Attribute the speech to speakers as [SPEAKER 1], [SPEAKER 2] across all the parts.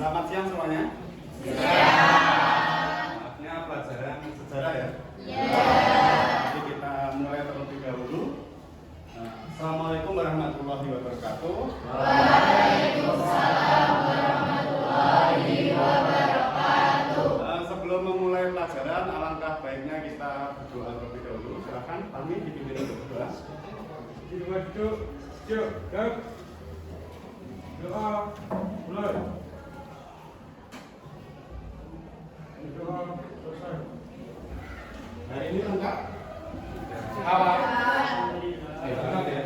[SPEAKER 1] Selamat siang semuanya. Maafnya pelajaran sejarah ya. Jadi kita mulai terlebih dahulu. Assalamualaikum warahmatullahi wabarakatuh.
[SPEAKER 2] Waalaikumsalam warahmatullahi wabarakatuh.
[SPEAKER 1] Sebelum memulai pelajaran, alangkah baiknya kita berdoa terlebih dahulu. Silakan, kami dipimpin untuk berdoa.
[SPEAKER 3] Doa mulai. Doa selesai.
[SPEAKER 1] Hari ini lengkap? Apa? Lengkap ya?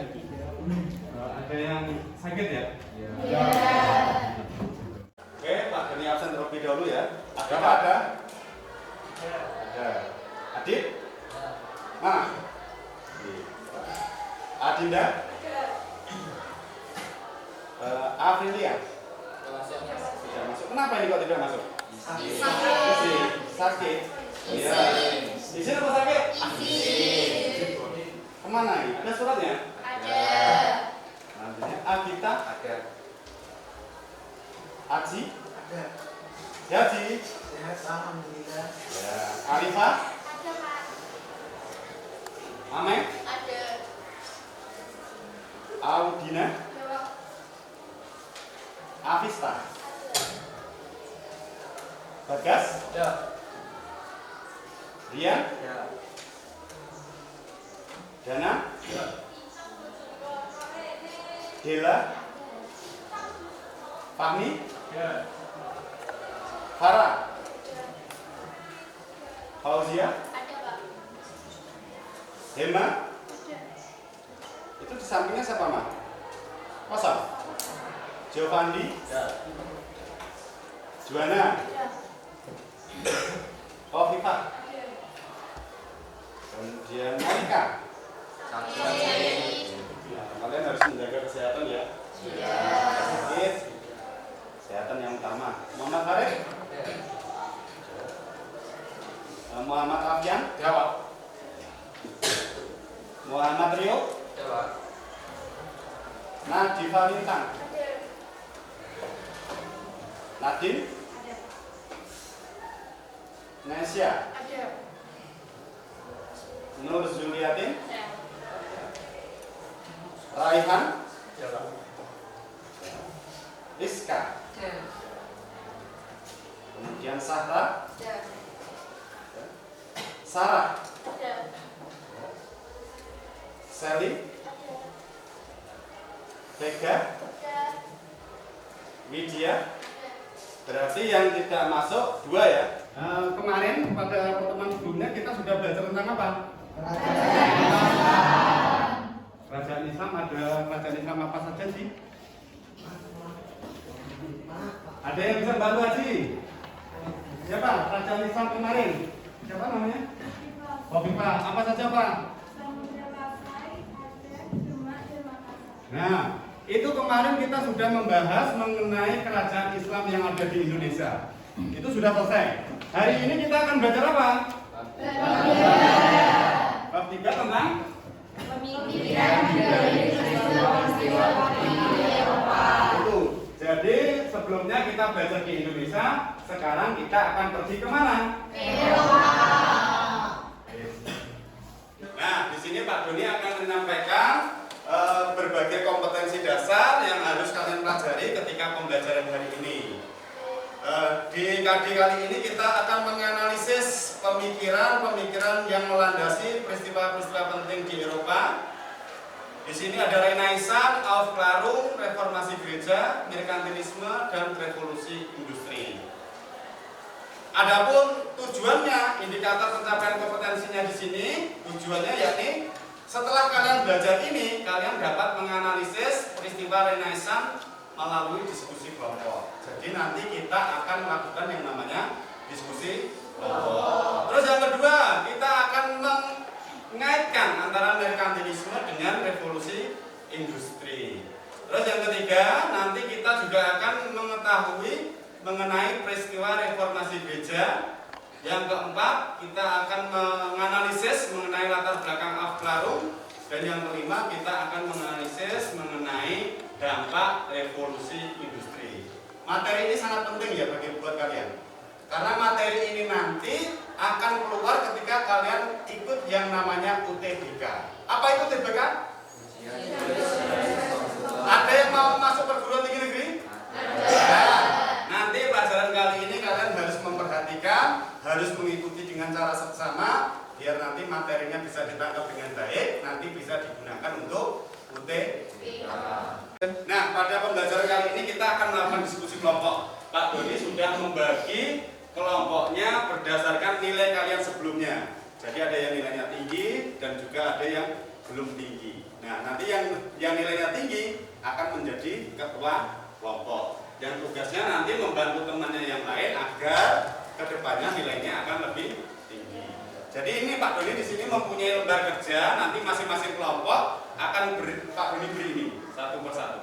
[SPEAKER 1] Ada yang sakit ya?
[SPEAKER 2] Ya.
[SPEAKER 1] Oke, Pak Gani absen terlebih dahulu ya. Ada Pak ada? Ada. Adit? Mana? Adinda? Afrilia? Tidak masuk. Kenapa ini kok tidak masuk? Sakit. Iya. Izin apa sakit? Kemana ini? Ada suratnya?
[SPEAKER 2] Ada.
[SPEAKER 1] Nantinya Agita?
[SPEAKER 4] Ada.
[SPEAKER 1] Aji?
[SPEAKER 4] Ada.
[SPEAKER 1] Jadi?
[SPEAKER 4] Sehat, alhamdulillah.
[SPEAKER 1] Ya. Arifah?
[SPEAKER 2] Ada, Pak.
[SPEAKER 1] Ameng?
[SPEAKER 2] Ada.
[SPEAKER 1] Audina?
[SPEAKER 2] Ada.
[SPEAKER 1] Avista? Bagas?
[SPEAKER 4] Ya.
[SPEAKER 1] Rian?
[SPEAKER 4] Ya.
[SPEAKER 1] Dana?
[SPEAKER 4] Ya.
[SPEAKER 1] Dela? Fahmi?
[SPEAKER 3] Ya.
[SPEAKER 1] Farah? Fauzia?
[SPEAKER 2] Ada, Pak.
[SPEAKER 1] Hema?
[SPEAKER 2] Ada.
[SPEAKER 1] Itu di sampingnya siapa, Ma? Kosong? Giovanni?
[SPEAKER 4] Ya.
[SPEAKER 1] Juana?
[SPEAKER 2] Ada.
[SPEAKER 1] Kofifa?
[SPEAKER 2] Ada.
[SPEAKER 1] Kemudian Monica? Kalian harus menjaga kesehatan ya. Sakit, kesehatan yang utama. Muhammad Farid? Muhammad Afian?
[SPEAKER 4] Jawab.
[SPEAKER 1] Muhammad Rio?
[SPEAKER 4] Jawab.
[SPEAKER 1] Nadifa Lintang?
[SPEAKER 2] Ada.
[SPEAKER 1] Nadine?
[SPEAKER 2] Ada.
[SPEAKER 1] Nesya?
[SPEAKER 2] Ada.
[SPEAKER 1] Nur Zuliatin?
[SPEAKER 2] Ada.
[SPEAKER 1] Raihan?
[SPEAKER 4] Jawab.
[SPEAKER 1] Rizka?
[SPEAKER 2] Ada.
[SPEAKER 1] Kemudian Sahra?
[SPEAKER 2] Ada.
[SPEAKER 1] Sarah?
[SPEAKER 2] Ada.
[SPEAKER 1] Sally? Vega?
[SPEAKER 2] Ada.
[SPEAKER 1] Widya? Berarti yang tidak masuk 2 ya. Kemarin pada pertemuan sebelumnya kita sudah belajar tentang apa? Kerajaan Islam. Ada kerajaan Islam apa saja sih? Ada yang bisa bantu Haji? Siapa? Kerajaan Islam kemarin? Siapa namanya? Hobipa. Apa saja Pak? Nah, itu kemarin kita sudah membahas mengenai kerajaan Islam yang ada di Indonesia. Itu sudah selesai. Hari ini kita akan belajar apa? Bab 3 tentang
[SPEAKER 2] Pemikiran dari peristiwa di Eropa.
[SPEAKER 1] itu. Jadi sebelumnya kita belajar di Indonesia, sekarang kita akan pergi kemana?
[SPEAKER 2] Eropa.
[SPEAKER 1] Nah, di sini Pak Doni akan menyampaikan berbagai kompetensi dasar yang harus kalian pelajari ketika pembelajaran hari ini. Di KD kali ini kita akan menganalisis pemikiran-pemikiran yang melandasi peristiwa-peristiwa penting di Eropa. Di sini ada Renaissance, Aufklärung, reformasi gereja, merkantilisme, dan revolusi industri. Adapun tujuannya, indikator pencapaian kompetensinya di sini, tujuannya yakni setelah kalian belajar ini, kalian dapat menganalisis peristiwa Renaissance melalui diskusi kelompok. Jadi nanti kita akan melakukan yang namanya diskusi kelompok. Terus yang kedua, kita akan mengaitkan antara merkantilisme dengan revolusi industri. Terus yang ketiga, nanti kita juga akan mengetahui mengenai peristiwa reformasi gereja. Yang keempat, kita akan menganalisis mengenai latar belakang Aufklärung. Dan yang kelima, kita akan menganalisis analisis mengenai dampak revolusi industri. Materi ini sangat penting ya buat kalian. Karena materi ini nanti akan keluar ketika kalian ikut yang namanya UTBK. Apa itu UTBK? Ada yang mau masuk perguruan tinggi negeri? Nah, nanti pelajaran kali ini kalian harus memperhatikan, harus mengikuti dengan cara seksama, biar nanti materinya bisa ditangkap dengan baik, nanti bisa digunakan untuk UTBK. Nah, pada pembelajaran kali ini kita akan melakukan diskusi kelompok. Pak Doni sudah membagi kelompoknya berdasarkan nilai kalian sebelumnya. Jadi ada yang nilainya tinggi dan juga ada yang belum tinggi. Nah, nanti yang nilainya tinggi akan menjadi ketua kelompok. Yang tugasnya nanti membantu temannya yang lain agar kedepannya nilainya akan lebih tinggi. Jadi ini Pak Doni di sini mempunyai lembar kerja. Nanti masing-masing kelompok akan Pak Doni beri ini satu persatu.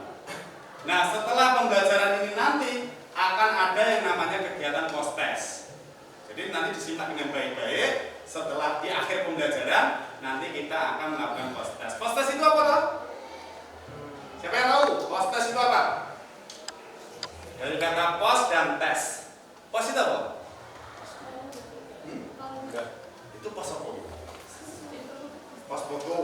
[SPEAKER 1] Nah, setelah pembelajaran ini nanti akan ada yang namanya kegiatan post test. Jadi nanti disimak dengan baik-baik. Setelah di akhir pembelajaran nanti kita akan melakukan post test. Post test itu apa toh? Siapa yang tahu? Post test itu apa? Dari kata post dan tes. Post itu apa? Itu post apa? Post foto.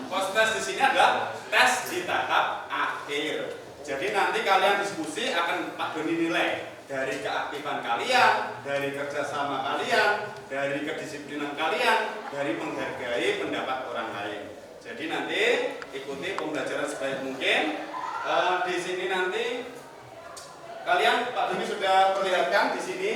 [SPEAKER 1] Post test di sini adalah tes di tahap akhir. Jadi nanti kalian diskusi akan Pak Doni nilai dari keaktifan kalian, dari kerjasama kalian, dari kedisiplinan kalian, dari menghargai pendapat orang lain. Jadi nanti ikuti pembelajaran sebaik mungkin. Di sini nanti kalian Pak Doni sudah perlihatkan di sini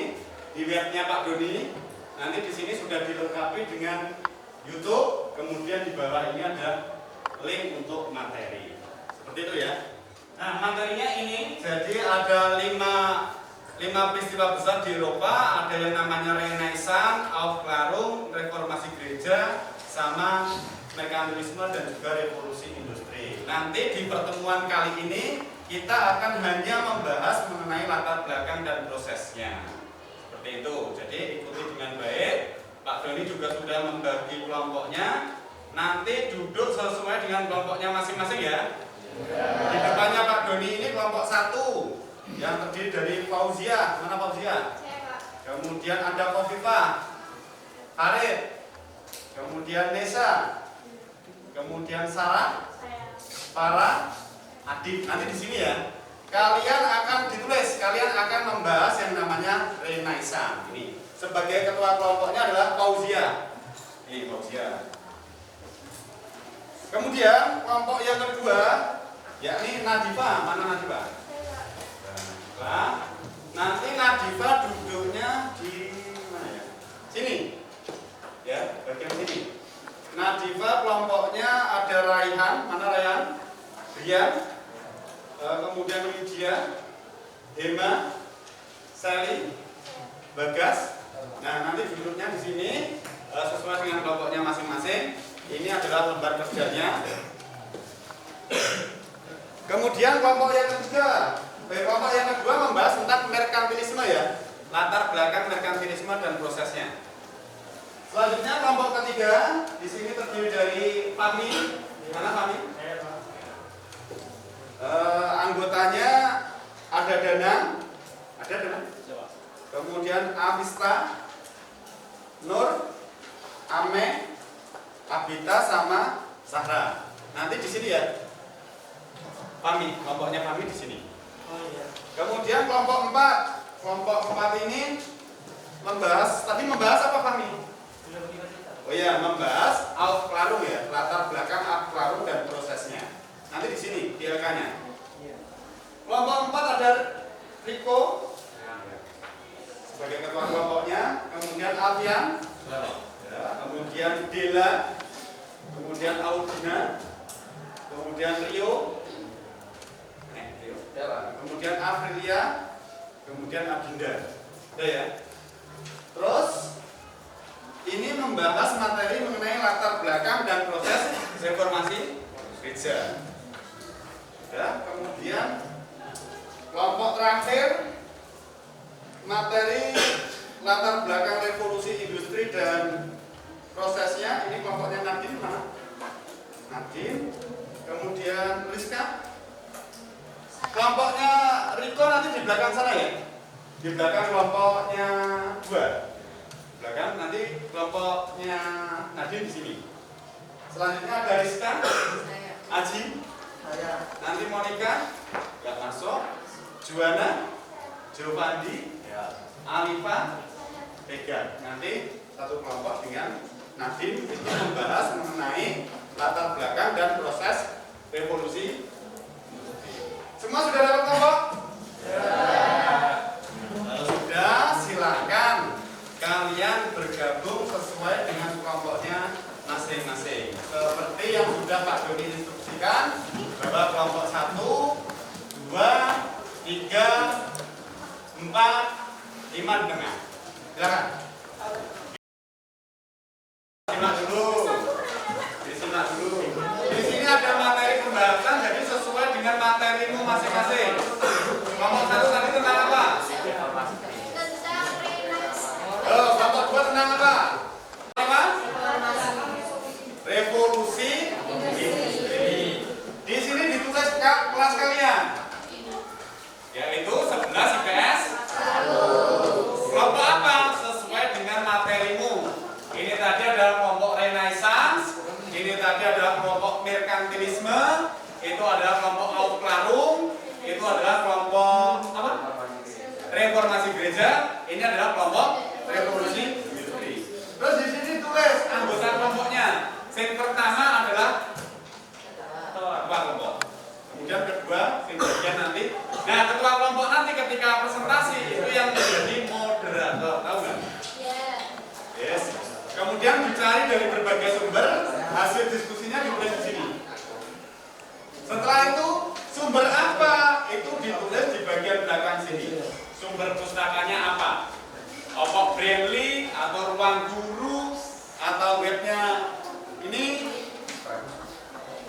[SPEAKER 1] di webnya Pak Doni. Nanti di sini sudah dilengkapi dengan YouTube. Kemudian di bawah ini ada link untuk materi. Seperti itu ya. Nah, materinya ini jadi ada 5 peristiwa besar di Eropa. Ada yang namanya Renaissance, Aufklärung, reformasi gereja, sama mekanisme dan juga revolusi industri. Nanti di pertemuan kali ini kita akan hanya membahas mengenai latar belakang dan prosesnya. Seperti itu. Jadi ikuti dengan baik. Pak Doni juga sudah membagi kelompoknya. Nanti duduk sesuai dengan kelompoknya masing-masing ya. Di depannya Pak Doni ini kelompok 1 yang terdiri dari Fauzia. Mana Fauzia? Kemudian ada Kofifah, Arif, kemudian Nesa, kemudian Sarah, Farah, Adib. Nanti di sini ya. Kalian akan ditulis, kalian akan membahas yang namanya Renaissance. Ini sebagai ketua kelompoknya adalah Fauzia. Ini Fauzia. Kemudian kelompok yang kedua yakni Nadifa. Mana Nadifa? Nah, nanti Nadifa duduknya di mana ya? Sini. Ya, bagian sini. Nadifa kelompoknya ada Raihan. Mana Raihan? Rian. Kemudian Lydia, Hema, Sally, Bagas. Nah, nanti duduknya di sini sesuai dengan kelompoknya masing-masing. Ini adalah lembar kerjanya. Kemudian kelompok yang kedua membahas tentang merkantilisme ya, latar belakang merkantilisme dan prosesnya. Selanjutnya kelompok ketiga di sini terdiri dari Fahmi. Mana Fahmi? Anggotanya ada Danang, kemudian Avista, Nur, Ame, Abita sama Zahra. Nanti di sini ya. Fahmi, kelompoknya Fahmi di sini. Kemudian kelompok 4. Kelompok 4 ini membahas apa Fahmi? Oh iya, membahas Aufklärung ya, latar belakang Aufklärung dan prosesnya. Nanti di sini di LK-nya. Kelompok 4 ada Riko sebagai ketua kelompoknya, kemudian Alfian, kemudian Dela, kemudian Audina, kemudian Rio, kemudian Aprilia, kemudian Adinda. Udah ya. Terus ini membahas materi mengenai latar belakang dan proses reformasi gereja. Ya, kemudian kelompok terakhir materi latar belakang revolusi industri dan prosesnya. Ini kelompoknya Nadine mana? Nadine. Kemudian Rizka. Kelompoknya Riko nanti di belakang sana ya. Di belakang kelompoknya 2. Belakang nanti kelompoknya Nadine di sini. Selanjutnya ada Rizka, Aji, nanti Monica, nggak masuk, Juana, Giovanni, Alifa, Vega. Nanti satu kelompok dengan Nadine itu membahas mengenai latar belakang dan proses revolusi. Semua sudah dapat kelompok? Kalau sudah, silakan kalian bergabung sesuai dengan kelompoknya masing-masing. Seperti yang sudah Pak Doni instruksikan, bahwa kelompok 1, 2, 3, 4, 5 di tengah. Silakan. Simak dulu. Disimak dulu. Di sini ada materi pembahasan, jadi sesuai dengan materimu masing-masing. Kelompok 1 tadi tentang apa? Kelompok 2 tentang apa? Apa? Revolusi industri. Di sini ditulis kelas kalian, yaitu 11 IPS 1. Kelompok apa? Sesuai dengan materimu. Ini tadi adalah kelompok Renaissance, ini tadi adalah kelompok merkantilisme, itu adalah kelompok Aufklärung, itu adalah kelompok apa? Reformasi gereja, ini adalah kelompok revolusi industri. Terus di sini tulis anggota kelompoknya. Yang pertama adalah ketua kelompok. Kemudian kedua, yang bagian nanti. Nah, ketua kelompok nanti ketika presentasi itu yang menjadi moderator, tahu nggak? Yes. Kemudian dicari dari berbagai sumber, hasil diskusinya ditulis di sini. Setelah itu, sumber apa? Itu ditulis di bagian belakang sini. Sumber pustakanya apa? Opok Brainly atau Ruang Guru atau webnya ini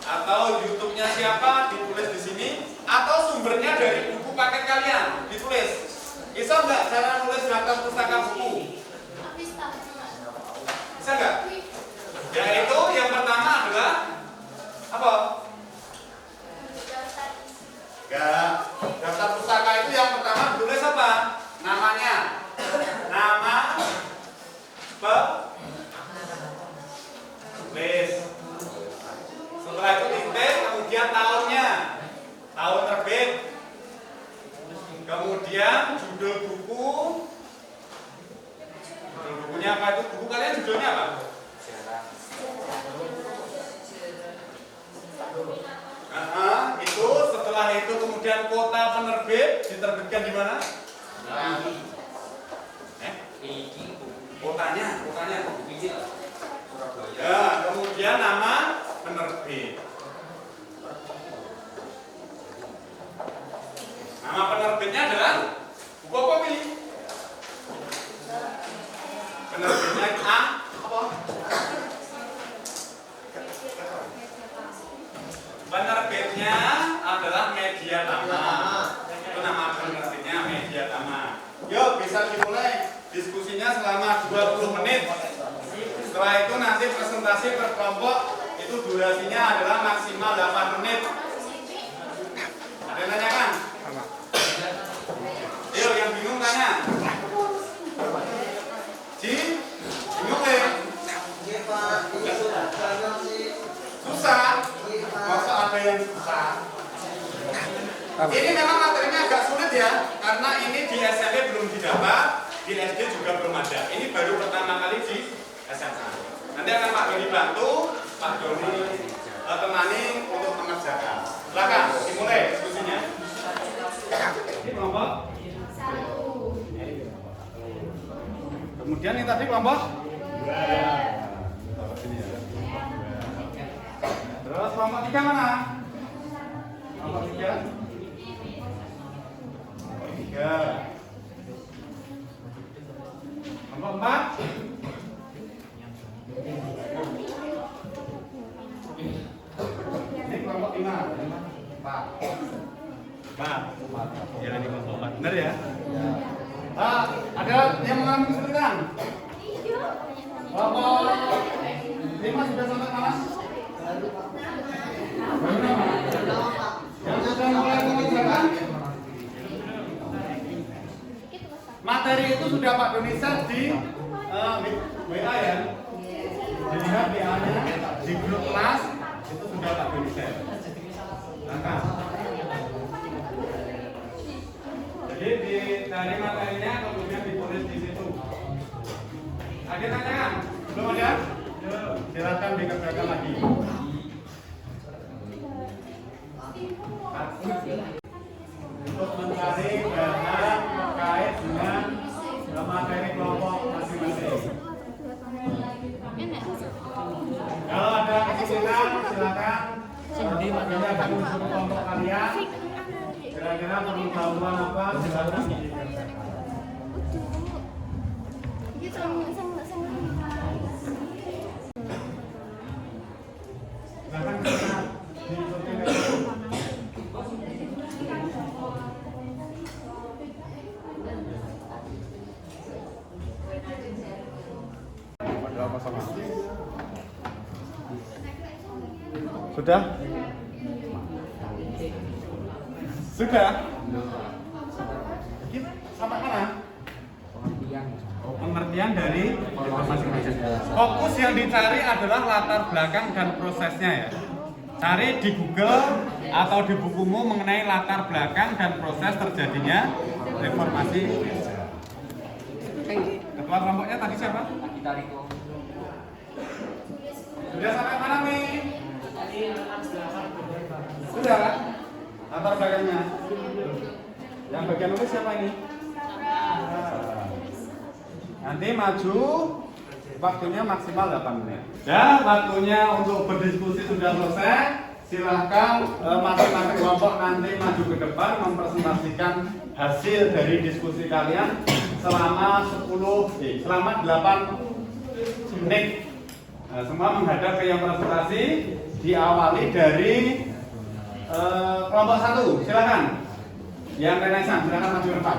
[SPEAKER 1] atau YouTube-nya siapa ditulis di sini atau sumbernya dari buku paket kalian ditulis. Bisa nggak cara nulis daftar pustaka buku? Bisa nggak? Yaitu yang pertama adalah apa? Enggak. Daftar pustaka itu yang pertama ditulis apa? Namanya. Nama penulis. Setelah itu titik, kemudian tahunnya, tahun terbit. Kemudian judul buku. Judul bukunya apa itu? Buku kalian judulnya apa? Itu setelah itu kemudian kota penerbit diterbitkan di mana? Kotanya. Ya, kemudian nama penerbit. Nama penerbitnya adalah buku apa pilih? Penerbitnya A apa? Penerbitnya adalah Media Tama. Itu nama penerbitnya Media Tama. Yuk, bisa dimulai diskusinya selama 20 menit. Setelah itu nanti presentasi per kelompok itu durasinya adalah maksimal 8 menit. Ada yang tanyakan? Yuk, yang bingung tanya. Ji, bingung ya? Susah? Masa ada yang susah? Ini memang materinya agak sulit ya, karena ini di SMP belum didapat, di SD juga belum ada. Ini baru pertama kali di SMA. Nanti akan Pak Doni bantu, Pak Doni temani untuk mengerjakan. Silakan, dimulai diskusinya. Ini kelompok 1. Kemudian ini tadi kelompok 2. Terus kelompok 3 mana? Kelompok 3. Kelompok 4. Ini kelompok 5. 4. Ya, ini kelompok 4. Benar ya? Ada yang mengalami kesulitan? Kelompok 5 sudah sampai mana? Yang sudah mulai mengerjakan materi itu sudah Pak Doni share di WA ya. Dilihat WA-nya di grup kelas itu sudah Pak Doni share. Nah, jadi dari materinya kemudian ditulis di situ. Ada tanyakan? Belum ada? Silakan dikerjakan lagi. Untuk mencari bahan terkait dengan materi kelompok masing-masing. Kalau ada kesulitan, silakan. Nanti akan muncul kelompok kalian. Kira-kira perlu bantuan apa? Silakan dikerjakan. Silakan kita diikuti metode. Sudah? Sudah? Kita sampai mana? Pengertian dari masing-masing. Fokus yang dicari adalah latar belakang dan prosesnya ya. Cari di Google atau di bukumu mengenai latar belakang dan proses terjadinya reformasi. Ketua kelompoknya tadi siapa? Sudah sampai mana nih? Sudah kan? Latar belakangnya. Yang bagian nulis siapa ini? Nanti maju, waktunya maksimal 8 menit. Ya, waktunya untuk berdiskusi sudah selesai. Silahkan masing-masing kelompok nanti maju ke depan mempresentasikan hasil dari diskusi kalian selama 8 menit. Nah, semua menghadap ke yang presentasi, diawali dari kelompok 1. Silakan. Yang Renaissance, silakan maju ke depan.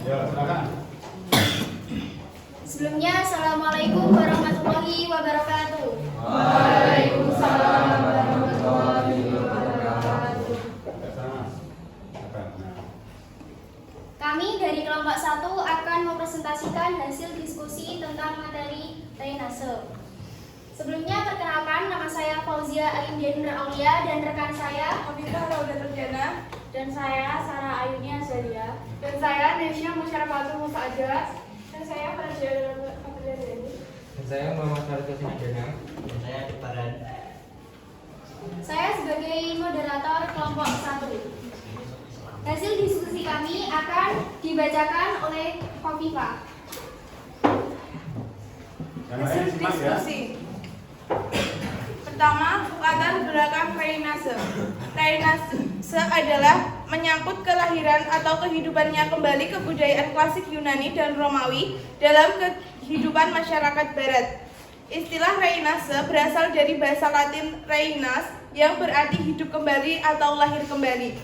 [SPEAKER 1] Ya, silakan.
[SPEAKER 2] Sebelumnya, Assalamualaikum warahmatullahi wabarakatuh.
[SPEAKER 5] Waalaikumsalam warahmatullahi wabarakatuh.
[SPEAKER 2] Kami dari kelompok 1 akan mempresentasikan hasil diskusi tentang materi Renaissance. Sebelumnya, perkenalkan, nama saya Fauzia Alindendra Aulia dan rekan saya
[SPEAKER 5] Habibah Lauda Terjana.
[SPEAKER 2] dan saya Sarah Ayunia Zalia.
[SPEAKER 5] Dan saya Nesya Musyarafatul Musa'aja.
[SPEAKER 2] Dan saya Farja Fatriani.
[SPEAKER 6] Dan saya Muhammad Harito Sinidana.
[SPEAKER 4] Dan saya Debaran.
[SPEAKER 2] Saya sebagai moderator kelompok 1. Hasil diskusi kami akan dibacakan oleh Khofifah.
[SPEAKER 5] Hasil diskusi. Pertama, latar belakang Renaissance. Renaissance adalah menyangkut kelahiran atau kehidupannya kembali kebudayaan klasik Yunani dan Romawi dalam kehidupan masyarakat Barat. Istilah Renaissance berasal dari bahasa Latin Reinas yang berarti hidup kembali atau lahir kembali.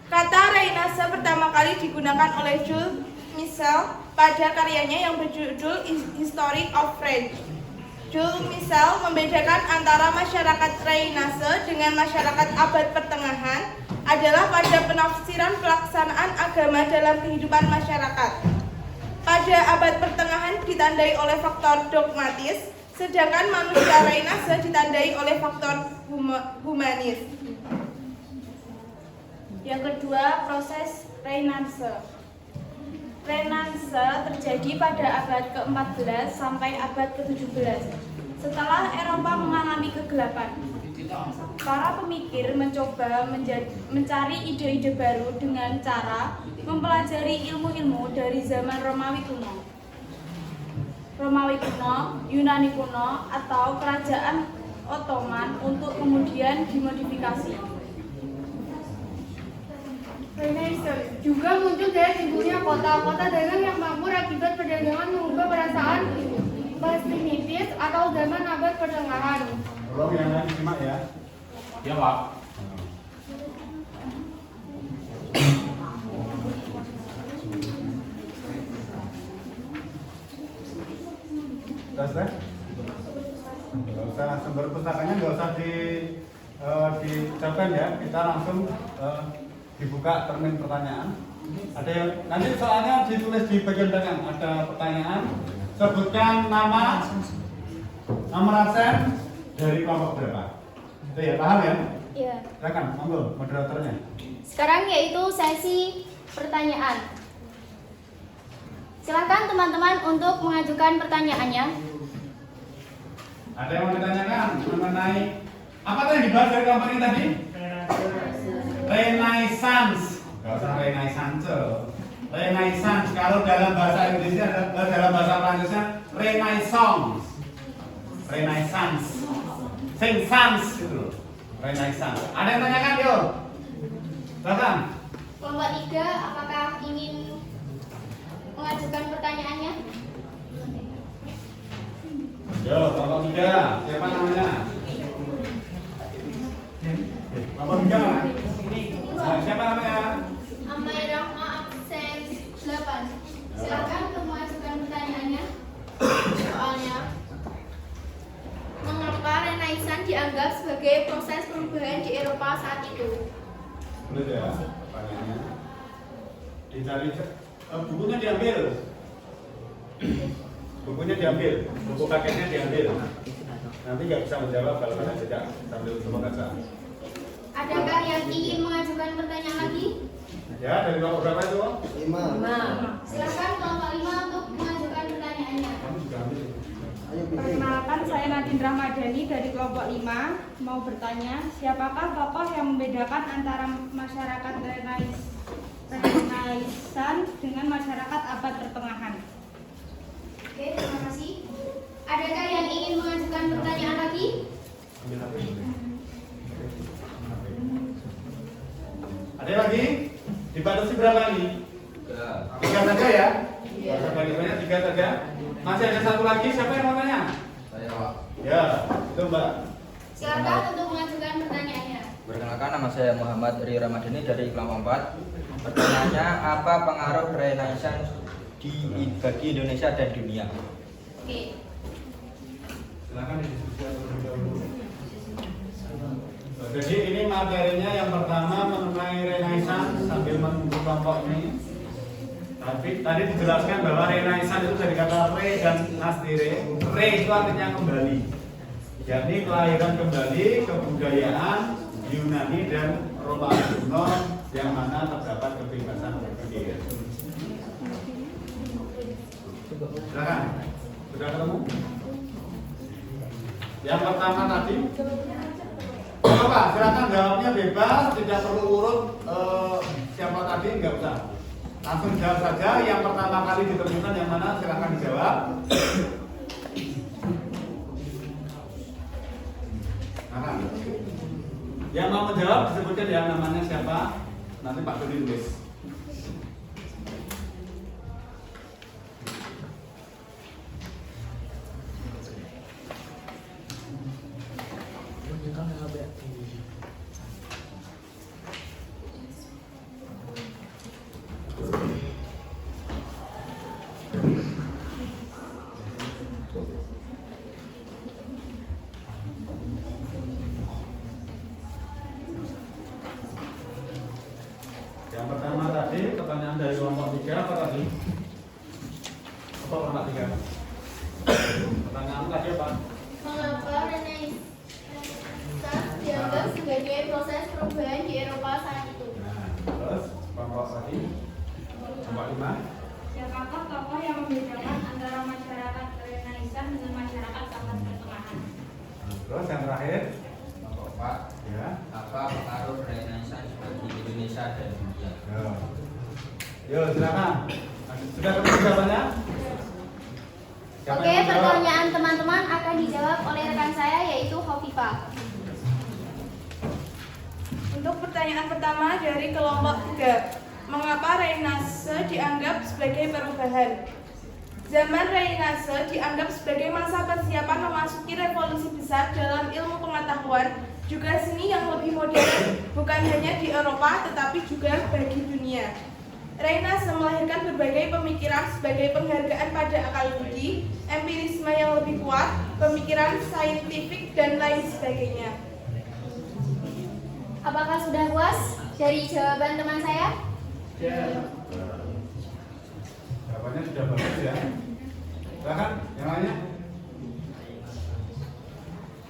[SPEAKER 5] Kata Renaissance pertama kali digunakan oleh Jules Michel pada karyanya yang berjudul History of France. Jules Michel membedakan antara masyarakat Renaissance dengan masyarakat abad pertengahan adalah pada penafsiran pelaksanaan agama dalam kehidupan masyarakat. Pada abad pertengahan ditandai oleh faktor dogmatis, sedangkan manusia Renaissance ditandai oleh faktor humanis.
[SPEAKER 2] Yang kedua, proses Renaissance. Renaissance terjadi pada abad ke-14 sampai abad ke-17. Setelah Eropa mengalami kegelapan, para pemikir mencoba mencari ide-ide baru dengan cara mempelajari ilmu-ilmu dari zaman Romawi kuno, Yunani kuno, atau Kerajaan Ottoman untuk kemudian dimodifikasi.
[SPEAKER 5] Renaissance
[SPEAKER 7] Juga muncul dari timbulnya kota-kota dagang yang makmur akibat perdagangan mengubah perasaan primitif atau zaman abad pertengahan.
[SPEAKER 3] Tolong yang lain disimak ya.
[SPEAKER 1] Ya, Pak.
[SPEAKER 3] Sudah? Nggak usah sumber pustakanya nggak usah diucapkan ya. Kita langsung dibuka termin pertanyaan. Ada yang nanti soalnya ditulis di bagian belakang. Ada pertanyaan. Sebutkan nama absen dari kelompok berapa. Itu ya, paham ya?
[SPEAKER 8] Iya.
[SPEAKER 3] Silakan, monggo moderatornya.
[SPEAKER 8] Sekarang yaitu sesi pertanyaan. Silakan teman-teman untuk mengajukan pertanyaannya.
[SPEAKER 1] Ada yang mau ditanyakan mengenai apa tadi yang dibahas dari kelompok ini tadi? Renaissance. Enggak usah Renaissance. Renaissance. Kalau dalam bahasa Inggrisnya dalam bahasa Prancisnya Renaissance. Renaissance. Sing sans gitu. Renaissance. Ada yang tanyakan, yo? Silakan.
[SPEAKER 8] Kelompok 3, apakah ingin mengajukan pertanyaannya?
[SPEAKER 1] Yo, kelompok 3. Siapa namanya? Kelompok 3 mana? Nah, siapa namanya?
[SPEAKER 8] Amai Rahma absen 8. Silakan untuk mengajukan pertanyaannya. Soalnya, mengapa Renaissance dianggap sebagai proses perubahan di Eropa saat itu?
[SPEAKER 1] Boleh ya, pertanyaannya. Dicari, bukunya diambil. Bukunya diambil, buku paketnya diambil. Nanti nggak bisa menjawab kalau kalian tidak sambil coba kaca.
[SPEAKER 8] Adakah yang ingin mengajukan pertanyaan lagi?
[SPEAKER 1] Ya, dari kelompok berapa itu?
[SPEAKER 8] 5. Silakan kelompok 5 untuk mengajukan pertanyaannya.
[SPEAKER 1] Kamu juga ambil.
[SPEAKER 2] Perkenalkan, saya Nadine Rahmadani dari kelompok 5 mau bertanya, siapakah tokoh yang membedakan antara masyarakat Renaissance dengan masyarakat abad pertengahan?
[SPEAKER 8] Oke, terima kasih. Adakah yang ingin mengajukan pertanyaan lagi?
[SPEAKER 1] Ambil HP. Ada lagi? Dibatasi berapa ini? 3 saja ya? Nggak usah banyak-banyak, 3 saja. Masih ada satu lagi, siapa yang mau tanya?
[SPEAKER 4] Saya, Pak.
[SPEAKER 1] Ya, itu Mbak.
[SPEAKER 8] Silakan untuk mengajukan pertanyaannya.
[SPEAKER 6] Perkenalkan, nama saya Muhammad Ri Ramadhani dari kelompok 4. Pertanyaannya, apa pengaruh Renaissance bagi Indonesia dan dunia?
[SPEAKER 8] Oke.
[SPEAKER 1] Silakan didiskusikan terlebih dahulu. Jadi ini materinya yang pertama mengenai Renaissance sambil menunggu kelompok ini. Tapi tadi dijelaskan bahwa Renaissance itu dari kata re dan nastire. Re itu artinya kembali. Jadi kelahiran kembali kebudayaan Yunani dan Romawi kuno yang mana terdapat kebebasan berpikir. Silakan. Sudah ketemu? Yang pertama tadi apa? Silakan jawabnya bebas, tidak perlu urut siapa tadi, nggak usah. Langsung jawab saja. Yang pertama kali ditemukan yang mana? Silakan dijawab. Nah, yang mau menjawab disebutkan ya namanya siapa. Nanti Pak Dodi tulis. Yang pertama tadi pertanyaan dari kelompok 3 apa tadi? Apa kelompok 3? Pertanyaan tadi apa?
[SPEAKER 8] Mengapa Renaissance dianggap sebagai proses perubahan di Eropa saat itu?
[SPEAKER 1] Nah, terus kelompok tadi kelompok 5.
[SPEAKER 2] Siapakah tokoh yang membedakan antara masyarakat Renaissance dengan masyarakat abad pertengahan?
[SPEAKER 1] Terus yang terakhir
[SPEAKER 6] Kelompok 4.
[SPEAKER 1] ya.
[SPEAKER 6] Apa pengaruh Renaissance bagi Indonesia dan dunia?
[SPEAKER 1] Yo, silakan. Sudah ketemu jawabannya? Siapa
[SPEAKER 8] Oke,
[SPEAKER 1] yang mau jawab?
[SPEAKER 8] pertanyaan teman-teman akan dijawab oleh rekan saya yaitu Khofifah.
[SPEAKER 5] Untuk pertanyaan pertama dari kelompok 3, Mengapa Renaissance dianggap sebagai perubahan? Zaman Renaissance dianggap sebagai masa persiapan memasuki revolusi besar dalam ilmu pengetahuan, juga seni yang lebih modern, bukan hanya di Eropa tetapi juga bagi dunia. Renaissance melahirkan berbagai pemikiran sebagai penghargaan pada akal budi, empirisme yang lebih kuat, pemikiran saintifik, dan lain sebagainya.
[SPEAKER 8] Apakah sudah puas dari jawaban teman saya?
[SPEAKER 3] Jawabannya sudah bagus ya. Silakan, yang lainnya.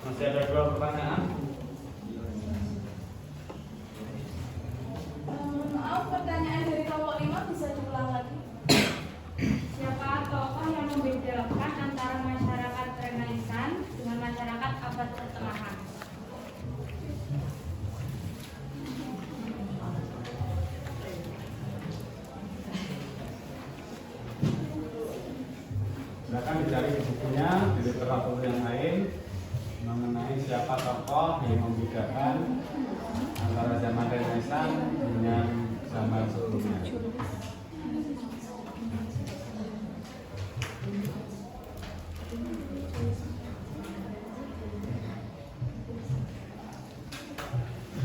[SPEAKER 3] Masih ada 2 pertanyaan.
[SPEAKER 2] Maaf, pertanyaan dari kelompok 5 bisa diulang lagi. Siapa tokoh yang membedakan antara masyarakat Renaissance dengan masyarakat abad pertengahan?
[SPEAKER 3] Silakan dicari di bukunya, di literatur yang lain mengenai siapa tokoh yang membedakan antara zaman Renaissance dengan zaman sebelumnya.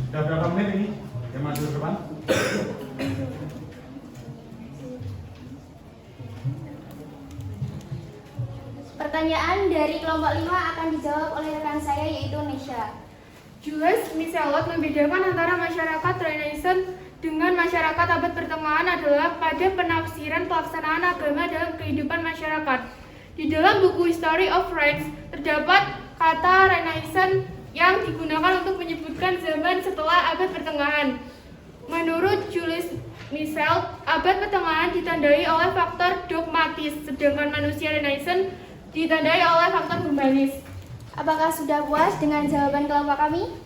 [SPEAKER 3] Sudah berapa menit ini? Yang maju ke depan?
[SPEAKER 8] Pertanyaan dari kelompok 5 akan dijawab oleh rekan saya yaitu Nesha.
[SPEAKER 7] Jules Micelot membedakan antara masyarakat Renaissance dengan masyarakat abad pertengahan adalah pada penafsiran pelaksanaan agama dalam kehidupan masyarakat. Di dalam buku History of France terdapat kata Renaissance yang digunakan untuk menyebutkan zaman setelah abad pertengahan. Menurut Jules Micelot, abad pertengahan ditandai oleh faktor dogmatis, sedangkan manusia Renaissance ditandai oleh faktor humanis.
[SPEAKER 8] Apakah sudah puas dengan jawaban kelompok kami?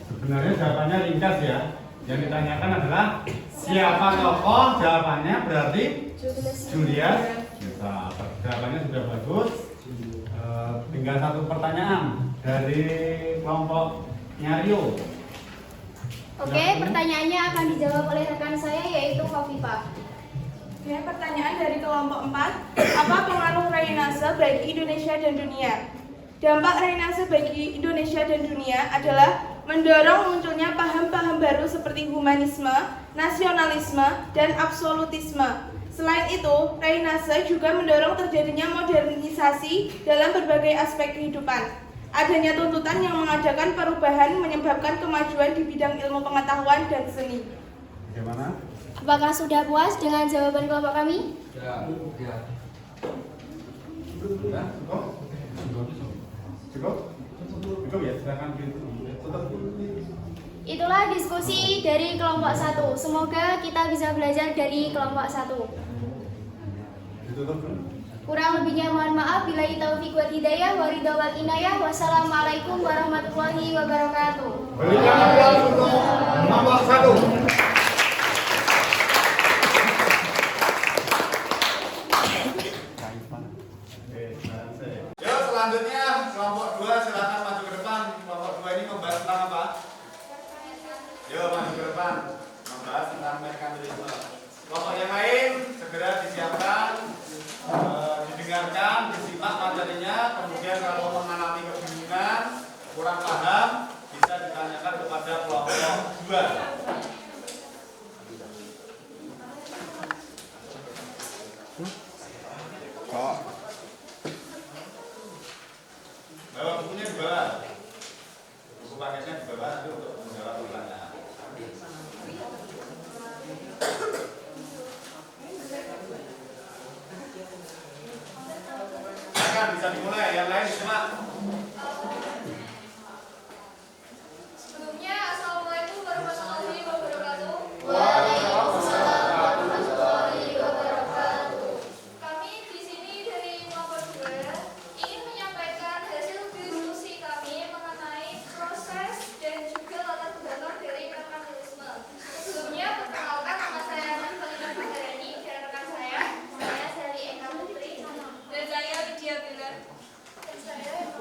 [SPEAKER 3] Sebenarnya jawabannya ringkas ya. Yang ditanyakan adalah siapa tokoh? Jawabannya berarti Julius Caesar. Jawabannya sudah bagus. Tinggal 1 pertanyaan dari kelompoknya Rio.
[SPEAKER 8] Oke, pertanyaannya akan dijawab oleh rekan saya yaitu Khofifah.
[SPEAKER 5] Oke, pertanyaan dari kelompok 4. Apa pengaruh Renaissance bagi Indonesia dan dunia? Dampak Renaissance bagi Indonesia dan dunia adalah mendorong munculnya paham-paham baru seperti humanisme, nasionalisme, dan absolutisme. Selain itu, Renaissance juga mendorong terjadinya modernisasi dalam berbagai aspek kehidupan. Adanya tuntutan yang mengadakan perubahan menyebabkan kemajuan di bidang ilmu pengetahuan dan seni.
[SPEAKER 3] Bagaimana?
[SPEAKER 8] Apakah sudah puas dengan jawaban kelompok kami?
[SPEAKER 3] Cukup? Cukup ya, silakan tutup.
[SPEAKER 8] Itulah diskusi dari kelompok 1. Semoga kita bisa belajar dari kelompok 1.
[SPEAKER 3] Ditutup dulu.
[SPEAKER 8] Kurang lebihnya mohon maaf. Billahi taufiq wal hidayah wa ridha wal inayah. Wassalamualaikum warahmatullahi wabarakatuh.
[SPEAKER 3] Waalaikumsalam. Nomor 1.
[SPEAKER 1] Yuk, selanjutnya kelompok 2 silakan maju ke depan. Kelompok 2 ini membahas tentang apa? Yuk, maju ke depan. Membahas tentang merkantilisme. Kelompok yang lain segera disiapkan, didengarkan, disimak materinya. Kemudian kalau mengalami kebingungan, kurang paham, bisa ditanyakan kepada kelompok 2. Bawa bukunya di bawah. Buku paketnya di bawah nanti untuk menjawab pertanyaan. Silakan bisa dimulai, yang lain disimak.
[SPEAKER 8] Sebelumnya, Assalamualaikum warahmatullahi wabarakatuh. Kami di sini dari kelompok 2 ingin menyampaikan hasil diskusi kami mengenai proses dan juga latar belakang dari merkantilisme. Sebelumnya, perkenalkan nama saya Nafalina Faharani dan rekan saya Sally Eka Putri dan saya Widya Bella. Dan saya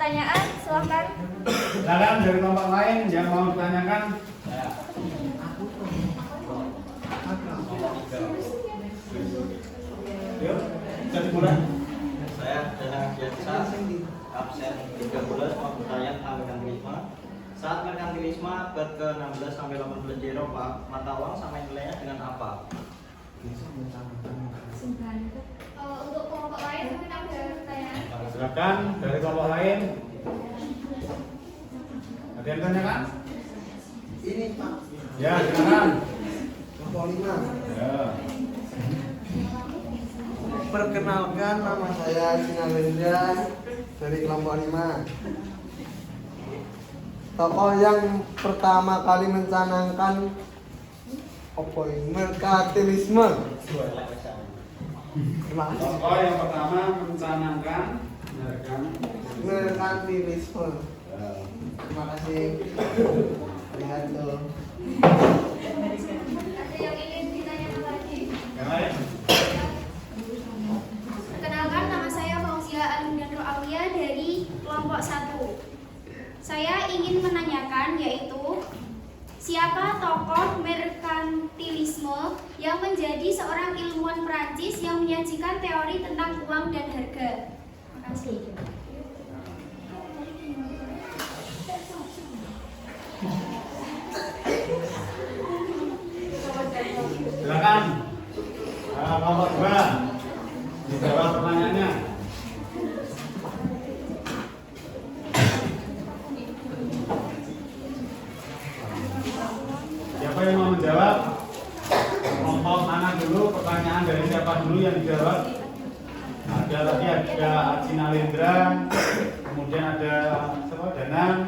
[SPEAKER 2] pertanyaan, silahkan.
[SPEAKER 3] Silakan dari kelompok lain yang mau ditanyakan. Yuk, bisa dimulai.
[SPEAKER 9] Saya Dana Biasa, absen 13, mau bertanya tentang merkantilisme. Saat merkantilisme abad ke-16 sampai 18 di Eropa, mata uang sama nilainya dengan apa?
[SPEAKER 8] Untuk kelompok lain mungkin ada pertanyaan.
[SPEAKER 3] Silakan dari kelompok lain. Ada yang tanyakan?
[SPEAKER 4] Ini Pak,
[SPEAKER 3] Ya, silakan.
[SPEAKER 4] kelompok 5.
[SPEAKER 3] Ya.
[SPEAKER 4] Perkenalkan, nama saya Sinalendra dari kelompok 5. Tokoh yang pertama kali mencanangkan merkantilisme.
[SPEAKER 3] Tokoh yang pertama mencanangkan
[SPEAKER 4] Merkantilisme. Terima kasih. Lihat tuh.
[SPEAKER 8] Ada yang ingin ditanyakan lagi?
[SPEAKER 3] Yang lain?
[SPEAKER 10] Perkenalkan, nama saya Fauzia Alindandro Aulia dari kelompok 1. Saya ingin menanyakan yaitu siapa tokoh merkantilisme yang menjadi seorang ilmuwan Prancis yang menyajikan teori tentang uang dan harga. Terima kasih.
[SPEAKER 3] Silakan. Kelompok 2 dijawab pertanyaannya. Siapa yang mau menjawab? Kelompok mana dulu? Pertanyaan dari siapa dulu yang dijawab? Ada tadi ada Acina Lendra, kemudian ada siapa? Danang,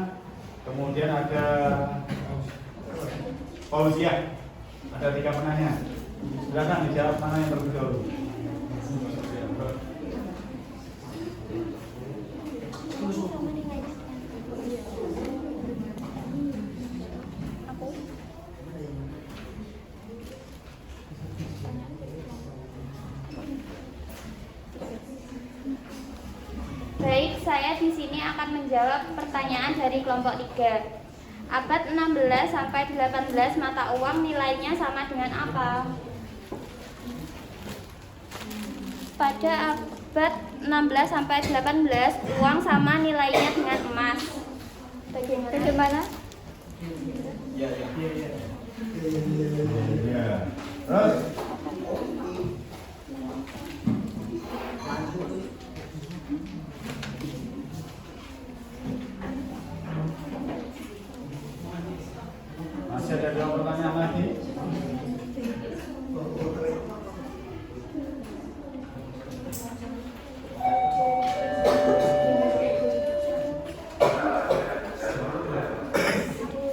[SPEAKER 3] kemudian ada Fauzia. Ada 3 penanya. Silakan dijawab mana yang terlebih dahulu.
[SPEAKER 10] Baik, saya di sini akan menjawab pertanyaan dari kelompok 3. Abad 16 sampai 18 mata uang nilainya sama dengan apa? Pada abad 16 sampai 18 uang sama nilainya dengan emas. Bagaimana?
[SPEAKER 3] Ya. Terus masih ada 2 pertanyaan lagi.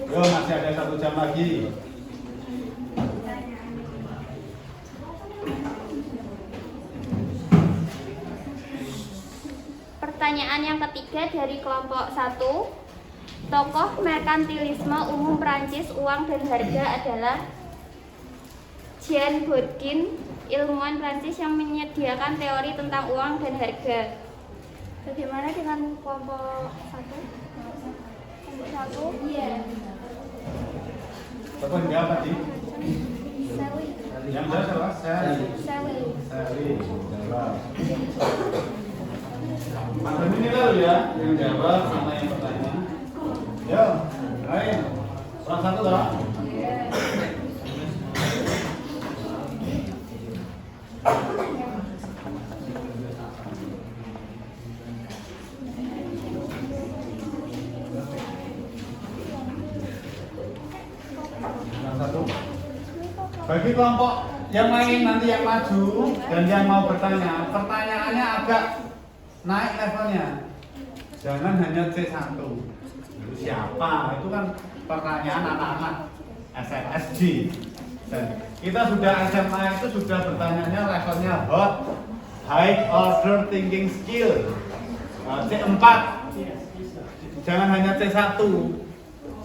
[SPEAKER 3] Yo, masih ada 1 jam lagi.
[SPEAKER 10] Pertanyaan yang ketiga dari kelompok 1. Tokoh merkantilisme umum Prancis uang dan harga adalah Jean Bodin, ilmuwan Prancis yang menyediakan teori tentang uang dan harga. Bagaimana dengan kelompok 1? Kelompok 1? Iya.
[SPEAKER 3] Siapa yang jawab tadi?
[SPEAKER 10] Sally.
[SPEAKER 3] Yang jawab siapa? Sally.
[SPEAKER 10] Sally.
[SPEAKER 3] Jawab. Mas ini dulu ya, yang jawab sama yang bertanya. Yo, lain. Orang 1 toh? Bagi kelompok yang lain nanti yang maju dan yang mau bertanya, pertanyaannya agak naik levelnya. Jangan hanya C1. Siapa? Itu kan pertanyaan anak-anak SMSG. Dan kita sudah SMA itu sudah bertanyanya levelnya hot, high order thinking skill. C4. Jangan hanya C1.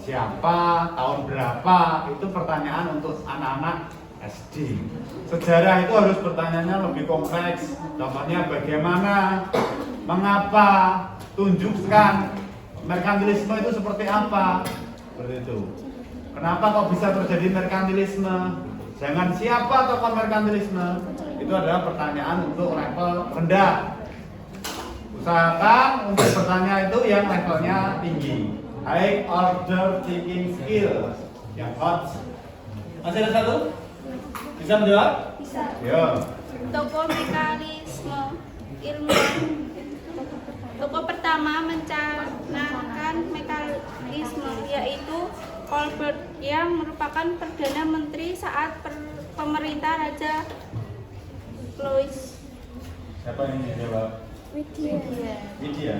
[SPEAKER 3] Siapa, tahun berapa, itu pertanyaan untuk anak-anak SD. Sejarah itu harus pertanyaannya lebih kompleks. Contohnya bagaimana, mengapa, tunjukkan merkantilisme itu seperti apa. Seperti itu. Kenapa kok bisa terjadi merkantilisme? Jangan siapa tokoh merkantilisme? Itu adalah pertanyaan untuk level rendah. Usahakan untuk bertanya itu yang levelnya tinggi. High order thinking skill. Yang hot. Masih ada satu? Bisa menjawab?
[SPEAKER 2] Bisa.
[SPEAKER 3] Yo.
[SPEAKER 2] Tokoh mekanisme ilmuwan. Tokoh pertama mencanangkan mekanisme yaitu Colbert yang merupakan Perdana Menteri saat pemerintah Raja Louis.
[SPEAKER 3] Siapa yang jawab?
[SPEAKER 2] Widya.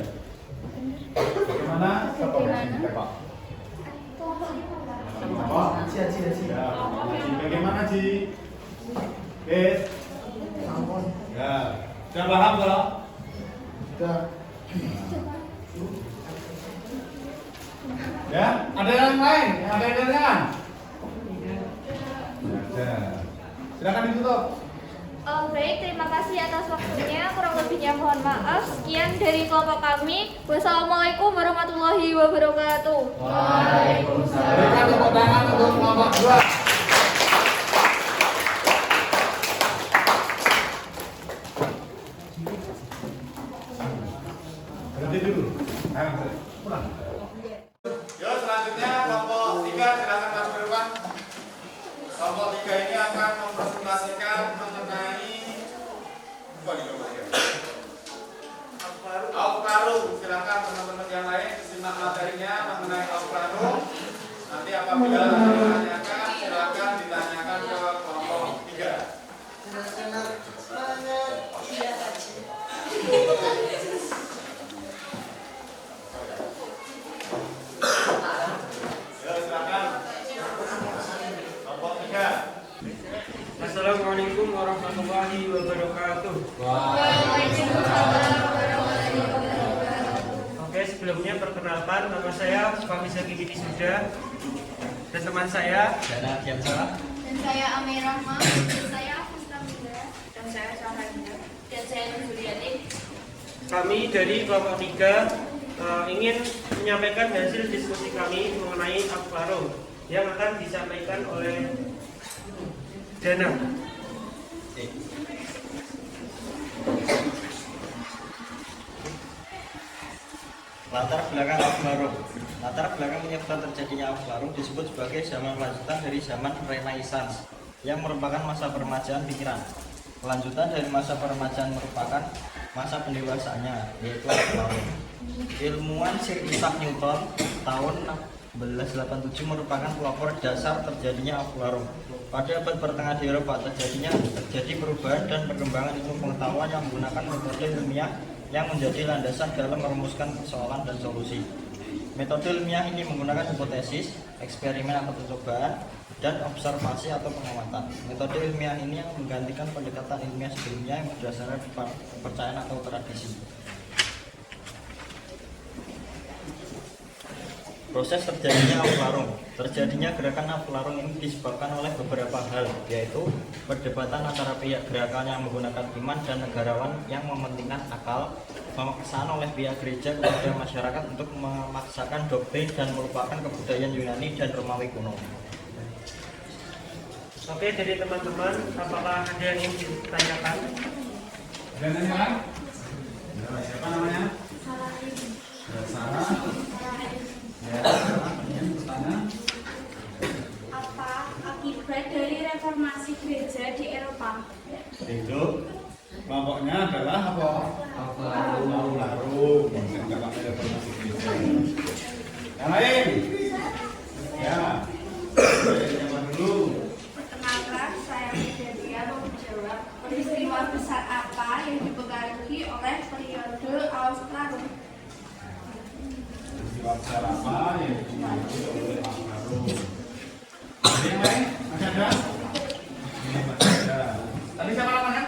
[SPEAKER 3] Bagaimana? Bagaimana? Bagaimana Ci? Guys? Ya, sudah paham kalau? Sudah. Ya, ada yang lain? Ada yang lain? Ada. Silakan ditutup.
[SPEAKER 8] Baik, terima kasih atas waktunya. Kurang lebihnya mohon maaf. Sekian dari kelompok kami. Wassalamualaikum warahmatullahi wabarakatuh.
[SPEAKER 3] Waalaikumsalam. Berikan tepuk tangan untuk kelompok 2. Berhenti dulu. Pulang.
[SPEAKER 1] Yo, selanjutnya kelompok 3 silakan masuk ke depan. Kelompok 3 ini akan mempresentasikan mengenai apa nih kelompok 3? Aufklärung. Silakan teman-teman yang lain disimak materinya mengenai Aufklärung. Nanti apabila ada yang ditanyakan, silakan ditanyakan ke kelompok 3.
[SPEAKER 11] Assalamualaikum warahmatullahi wabarakatuh. Oke, sebelumnya perkenalkan, nama saya Fahmi Zaki Suda dan teman saya
[SPEAKER 9] Dana Diansa,
[SPEAKER 10] Dan saya Amir Rahma.
[SPEAKER 5] Dan saya Fustamila. Dan saya Syahraina. Dan saya Nurjuriati.
[SPEAKER 11] kami dari kelompok 3 ingin menyampaikan hasil diskusi kami mengenai Aufklärung yang akan disampaikan oleh Dana.
[SPEAKER 9] latar belakang Aufklärung. Latar belakang penyebab terjadinya Aufklärung disebut sebagai zaman lanjutan dari zaman Renaissance yang merupakan masa peremajaan pikiran. Kelanjutan dari masa peremajaan merupakan masa pendewasaannya, yaitu Aufklärung. Ilmuwan Sir Isaac Newton tahun 1687 merupakan pelopor dasar terjadinya Aufklärung. Pada abad pertengahan di Eropa terjadi perubahan dan perkembangan ilmu pengetahuan yang menggunakan metode ilmiah yang menjadi landasan dalam merumuskan persoalan dan solusi. Metode ilmiah ini menggunakan hipotesis, eksperimen atau percobaan, dan observasi atau pengamatan. Metode ilmiah ini yang menggantikan pendekatan ilmiah sebelumnya yang berdasarkan kepercayaan atau tradisi. Proses terjadinya Aufklärung. Terjadinya gerakan Aufklärung ini disebabkan oleh beberapa hal, yaitu perdebatan antara pihak gerakan yang menggunakan iman dan negarawan yang mementingkan akal, pemaksaan oleh pihak gereja kepada masyarakat untuk memaksakan doktrin dan melupakan kebudayaan Yunani dan Romawi kuno.
[SPEAKER 11] Oke, dari teman-teman, apakah ada yang ingin ditanyakan?
[SPEAKER 3] Ada yang nanya? Siapa namanya? Sarah. Ya, bertanya.
[SPEAKER 2] Apa akibat dari reformasi gereja di Eropa?
[SPEAKER 3] Itu kelompoknya adalah apa? Aufklärung. Yang lain? Ya. Siapa dulu?
[SPEAKER 5] Perkenalkan, saya Widya mau menjawab peristiwa besar apa yang dipengaruhi oleh periode Aufklärung.
[SPEAKER 3] Peristiwa besar apa yang dipengaruhi oleh Aufklärung? Ada yang lain? Masih ada? Ini masih ada. Tadi siapa namanya?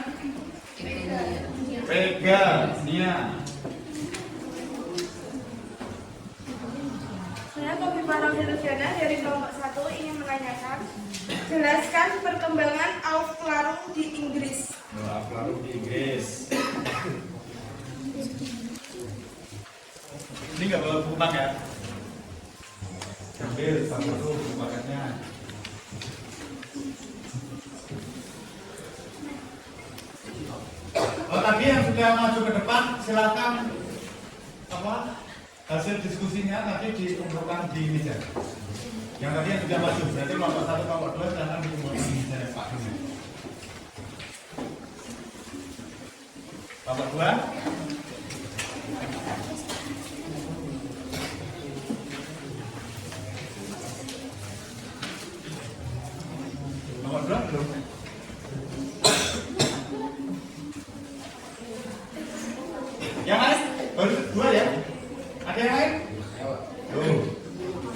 [SPEAKER 3] Vega. Nia.
[SPEAKER 5] Saya Kofifa Nurjana dari kelompok 1 ingin menanyakan, jelaskan perkembangan Aufklärung di Inggris.
[SPEAKER 3] Aufklärung di Inggris. Ini nggak bawa buku paket. Ambil satu buku paketnya. Oh, tadi yang sudah maju ke depan silakan hasil diskusinya tadi dikumpulkan di meja. Yang tadi yang sudah maju berarti kelompok 1, kelompok 2 silakan dikumpulkan di meja Pak Dini. Kelompok 2. Nomor 2 belum. Yang lain baru 2 ya. Ada yang lain? Tuh.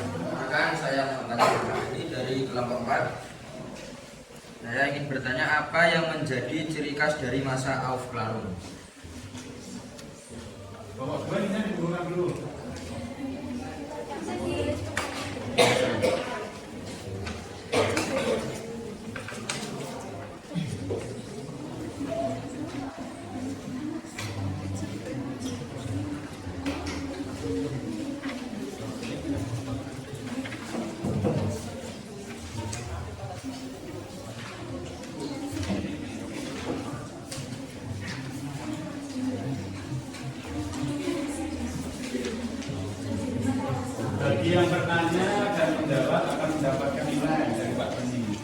[SPEAKER 6] Perkenalkan, saya Muhammad Ridwan dari kelompok 4. Saya ingin bertanya apa yang menjadi ciri khas dari masa Aufklärung.
[SPEAKER 3] Kelompok 2 ini dikumpulkan dulu. Bagi yang bertanya dan menjawab akan mendapatkan nilai dari Pak Dini.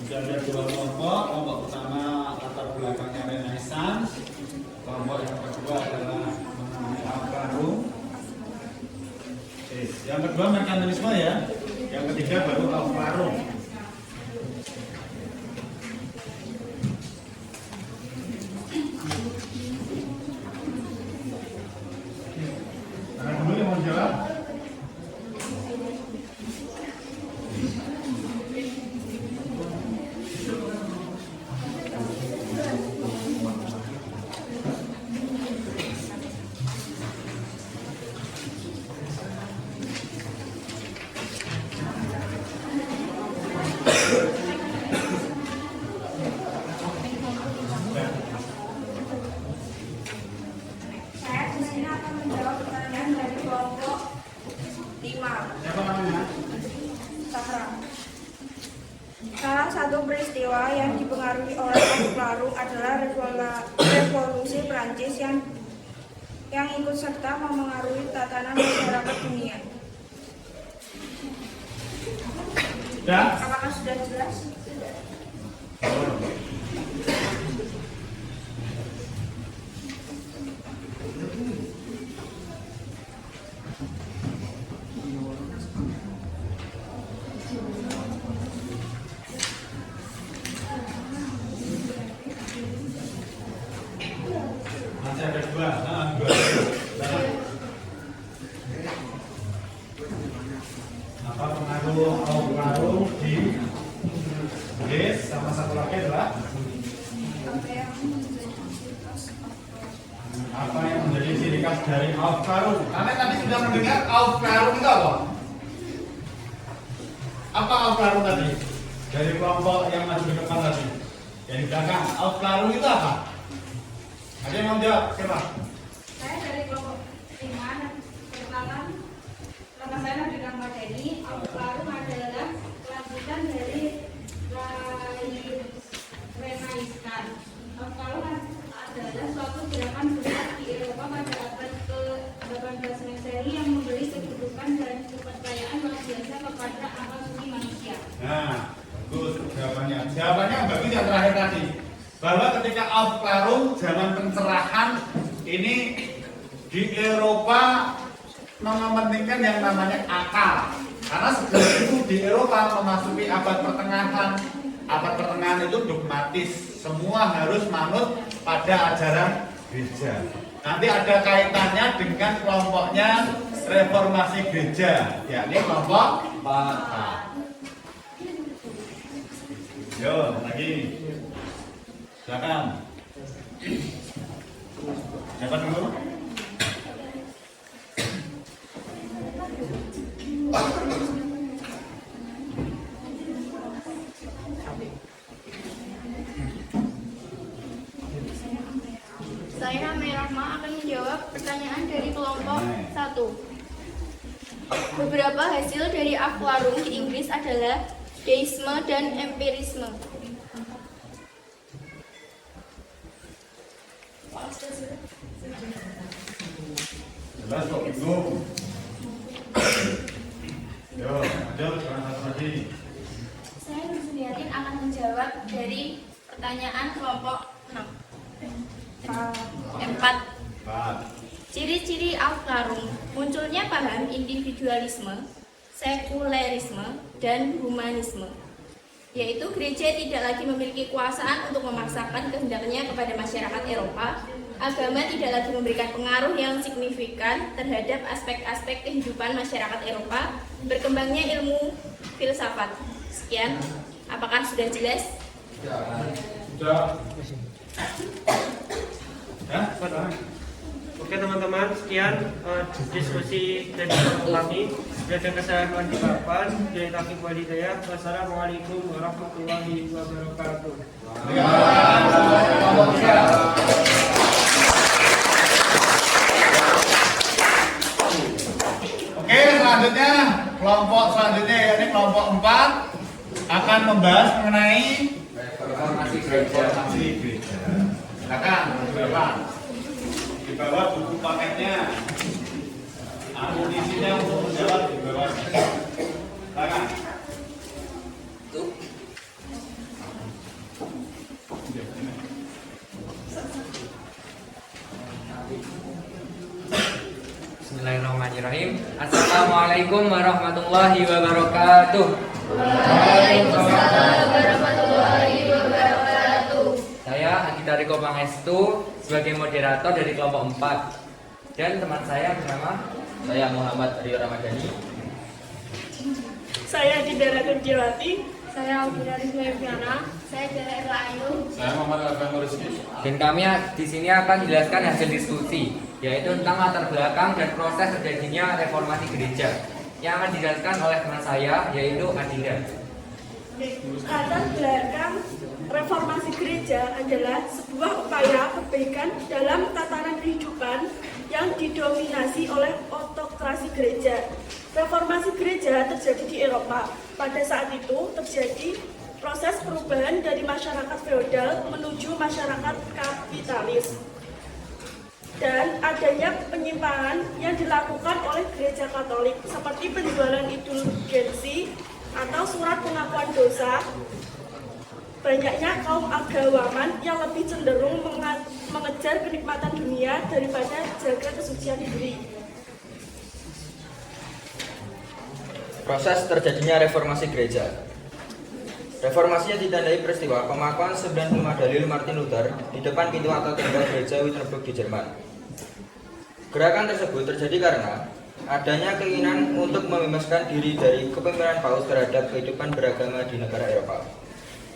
[SPEAKER 3] Sudah ada 2 kelompok. Kelompok pertama latar belakangnya Renaissance. Kelompok yang kedua adalah mengenai Aufklärung. Yang kedua merkantilisme ya. Yang ketiga baru Aufklärung. Mana dulu yang mau jawab?
[SPEAKER 5] Saya di sini akan menjawab pertanyaan dari kelompok 5.
[SPEAKER 3] Siapa namanya?
[SPEAKER 5] Sahra. Salah satu peristiwa yang dipengaruhi oleh Aufklärung adalah revolusi Prancis yang ikut serta memengaruhi tatanan masyarakat dunia.
[SPEAKER 3] Sudah?
[SPEAKER 5] Apakah sudah jelas?
[SPEAKER 3] Masih ada 2. Nah, 2. Apa pengaruh Aufklärung di Inggris sama satu lagi adalah apa yang menjadi ciri khas dari Aufklärung? Kalian tadi sudah mendengar Aufklärung itu apa? Apa Aufklärung tadi? Dari kelompok yang maju ke depan tadi. Yang di belakang. Aufklärung itu apa? Ada yang mau jawab? Siapa?
[SPEAKER 10] Saya dari kelompok 5. Perkenalkan, nama saya Nabila Madani. Aufklärung adalah kelanjutan dari Renaissance. Aufklärung adalah suatu gerakan besar di Eropa pada abad ke-18 Masehi yang memberi kedudukan dan kepercayaan luar biasa kepada akal budi manusia.
[SPEAKER 3] Nah, bagus jawabannya. Jawabannya bagus yang terakhir tadi. Bahwa ketika Aufklärung zaman pencerahan ini di Eropa mementingkan yang namanya akal. Karena sebelum itu di Eropa memasuki abad pertengahan. Abad pertengahan itu dogmatis, semua harus manut pada ajaran gereja. Nanti ada kaitannya dengan kelompoknya reformasi gereja, yakni kelompok 4. Yo, lagi. Silakan. Siapa dulu?
[SPEAKER 2] Saya Merahma akan menjawab pertanyaan dari kelompok 1. Beberapa hasil dari Aflarum di Inggris adalah deisme dan empirisme.
[SPEAKER 3] Jelas kok bingung. Yo, lanjut sekarang satu lagi.
[SPEAKER 2] Saya Nur Suliatin akan menjawab dari pertanyaan kelompok 4. Ciri-ciri Aflarum: munculnya paham individualisme, sekulerisme, dan humanisme, yaitu gereja tidak lagi memiliki kekuasaan untuk memaksakan kehendaknya kepada masyarakat Eropa. Agama tidak lagi memberikan pengaruh yang signifikan terhadap aspek-aspek kehidupan masyarakat Eropa. Berkembangnya ilmu filsafat. Sekian, apakah sudah jelas?
[SPEAKER 3] Sudah. Ya,
[SPEAKER 11] Oke teman-teman, sekian diskusi dari kami. Bila ada kesalahan dimaafkan. Dari Taufik Walhidayah. Wassalamualaikum warahmatullahi wabarakatuh.
[SPEAKER 3] Oke, selanjutnya kelompok selanjutnya yakni kelompok 4 akan membahas mengenai reformasi gereja. Silakan, Bapak. Di bawah buku paketnya, amunisinya untuk menjawab di bawah. Silakan.
[SPEAKER 6] Bismillahirrahmanirrahim. Assalamualaikum warahmatullahi wabarakatuh.
[SPEAKER 2] Waalaikumsalam warahmatullahi wabarakatuh.
[SPEAKER 6] Saya Agita Riko Pangestu sebagai moderator dari kelompok 4. Dan teman saya bernama Muhammad Rio Ramadhani.
[SPEAKER 5] Saya Didara Kurjiwati.
[SPEAKER 7] Saya Alvira Rizwana.
[SPEAKER 2] Saya Jara Erla Ayu.
[SPEAKER 3] Saya Muhammad Alfan Rizky.
[SPEAKER 6] Dan kami di sini akan menjelaskan hasil diskusi, yaitu tentang latar belakang dan proses terjadinya reformasi gereja. Yang akan dijelaskan oleh teman saya, yaitu Adinda.
[SPEAKER 5] Latar belakang reformasi gereja adalah sebuah upaya perbaikan dalam tatanan kehidupan yang didominasi oleh otokrasi gereja. Reformasi gereja terjadi di Eropa. Pada saat itu terjadi proses perubahan dari masyarakat feodal menuju masyarakat kapitalis. Dan adanya penyimpangan yang dilakukan oleh gereja Katolik seperti penjualan indulgensi atau surat pengakuan dosa. Banyaknya kaum agawaman yang lebih cenderung mengejar kenikmatan dunia daripada jaga kesucian diri.
[SPEAKER 6] Proses terjadinya reformasi gereja. Reformasinya ditandai peristiwa pemakuan 95 dalil Martin Luther di depan pintu atau tenda gereja Wittenberg di Jerman. Gerakan tersebut terjadi karena adanya keinginan untuk membebaskan diri dari kepemimpinan Paus terhadap kehidupan beragama di negara Eropa.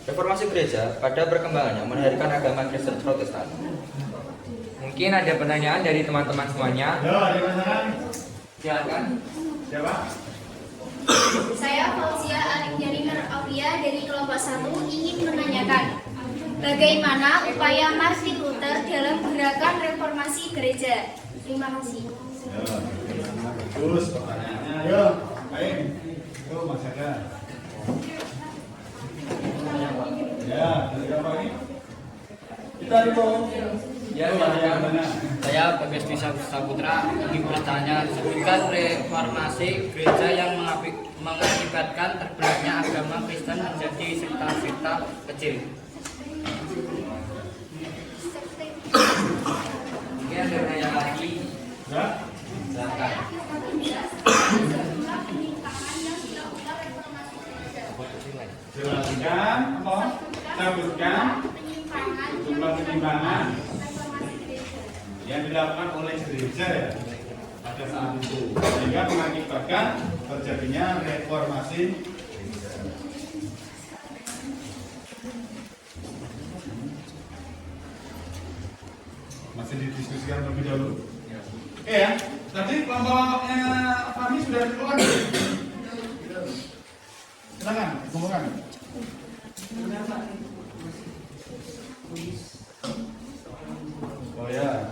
[SPEAKER 6] Reformasi gereja pada perkembangannya melahirkan agama Kristen Protestan. Mungkin ada pertanyaan dari teman-teman semuanya.
[SPEAKER 3] Yo, ada pertanyaan?
[SPEAKER 6] Silakan.
[SPEAKER 3] Siapa?
[SPEAKER 10] Saya Fauzia Alingdari Nur Aulia dari kelompok 1 ingin menanyakan bagaimana upaya Martin Luther dalam gerakan reformasi gereja. Terima kasih.
[SPEAKER 3] Bagus pertanyaannya. Ayo, baik. Itu Mas Aga. Ya, dari apa ini? Kita Riko.
[SPEAKER 12] Ya, saya Bagas Dwi Saputra ingin bertanya, sebutkan reformasi gereja yang mengakibatkan terbelahnya agama Kristen menjadi sekta-sekta kecil.
[SPEAKER 6] Mungkin ada pertanyaan lagi.
[SPEAKER 3] Ya.
[SPEAKER 6] Silakan.
[SPEAKER 3] Jelaskan, apa? Sebutkan jumlah penyimpangan yang dilakukan oleh gereja ya pada pada saat itu, sehingga mengakibatkan terjadinya reformasi. Masih didiskusikan terlebih dahulu. Oke ya, tadi kelompoknya kami sudah dikeluarkan. Silakan, kumpulkan. Oh ya.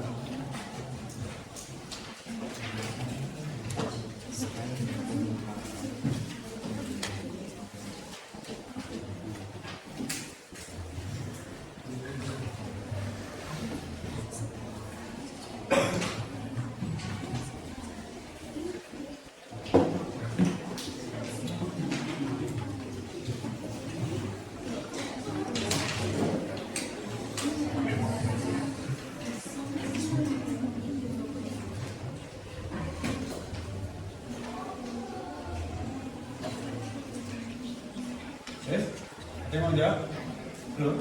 [SPEAKER 3] Ada yang mau jawab? Belum?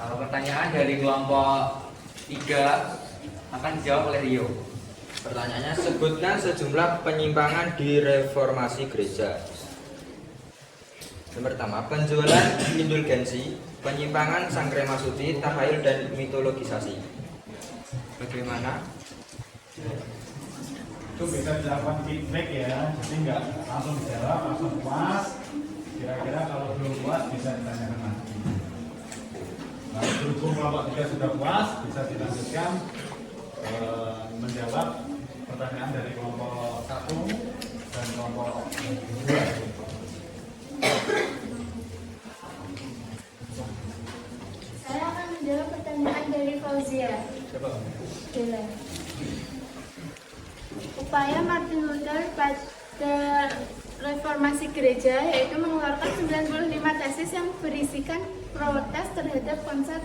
[SPEAKER 12] Pertanyaan dari kelompok 3 akan dijawab oleh Rio.
[SPEAKER 6] Pertanyaannya, sebutkan sejumlah penyimpangan di reformasi gereja. Yang pertama, penjualan indulgensi, penyimpangan sangkrema suci, tahayul dan mitologisasi. Bagaimana?
[SPEAKER 3] Itu bisa dilakukan feedback ya, jadi nggak langsung dijawab, langsung puas. Kira-kira kalau belum puas bisa ditanyakan lagi. Nah, berhubung kelompok 3 sudah puas, bisa dilanjutkan menjawab pertanyaan dari kelompok 1 dan kelompok 2.
[SPEAKER 10] Saya akan menjawab pertanyaan dari Fauzia. Bella. Upaya Martin Luther pada reformasi gereja yaitu mengeluarkan 95 tesis yang berisikan protes terhadap konsep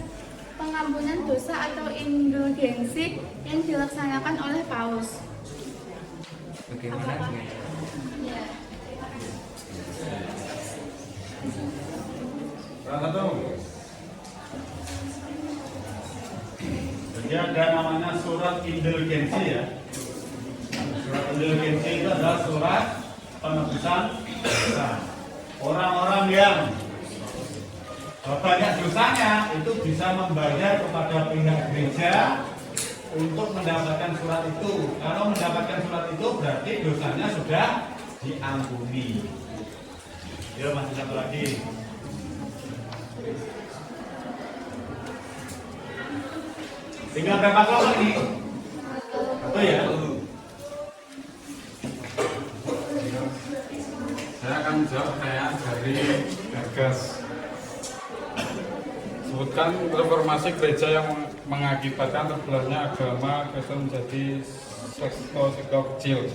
[SPEAKER 10] pengampunan dosa atau indulgensi yang dilaksanakan oleh Paus.
[SPEAKER 12] Bagaimana?
[SPEAKER 10] Ya.
[SPEAKER 3] Salah satu. Jadi ada namanya surat indulgensi ya. Surat indulgensi itu adalah surat penebusan dosa. Orang-orang yang banyak dosanya itu bisa membayar kepada pihak gereja untuk mendapatkan surat itu. Kalau mendapatkan surat itu berarti dosanya sudah diampuni. Ya, masih satu lagi. Tinggal berapa kelompok ini? Satu ya. Saya akan jawab pertanyaan dari Gagas. Sebutkan reformasi gereja yang mengakibatkan terbelahnya agama Kristen menjadi sektor kecil.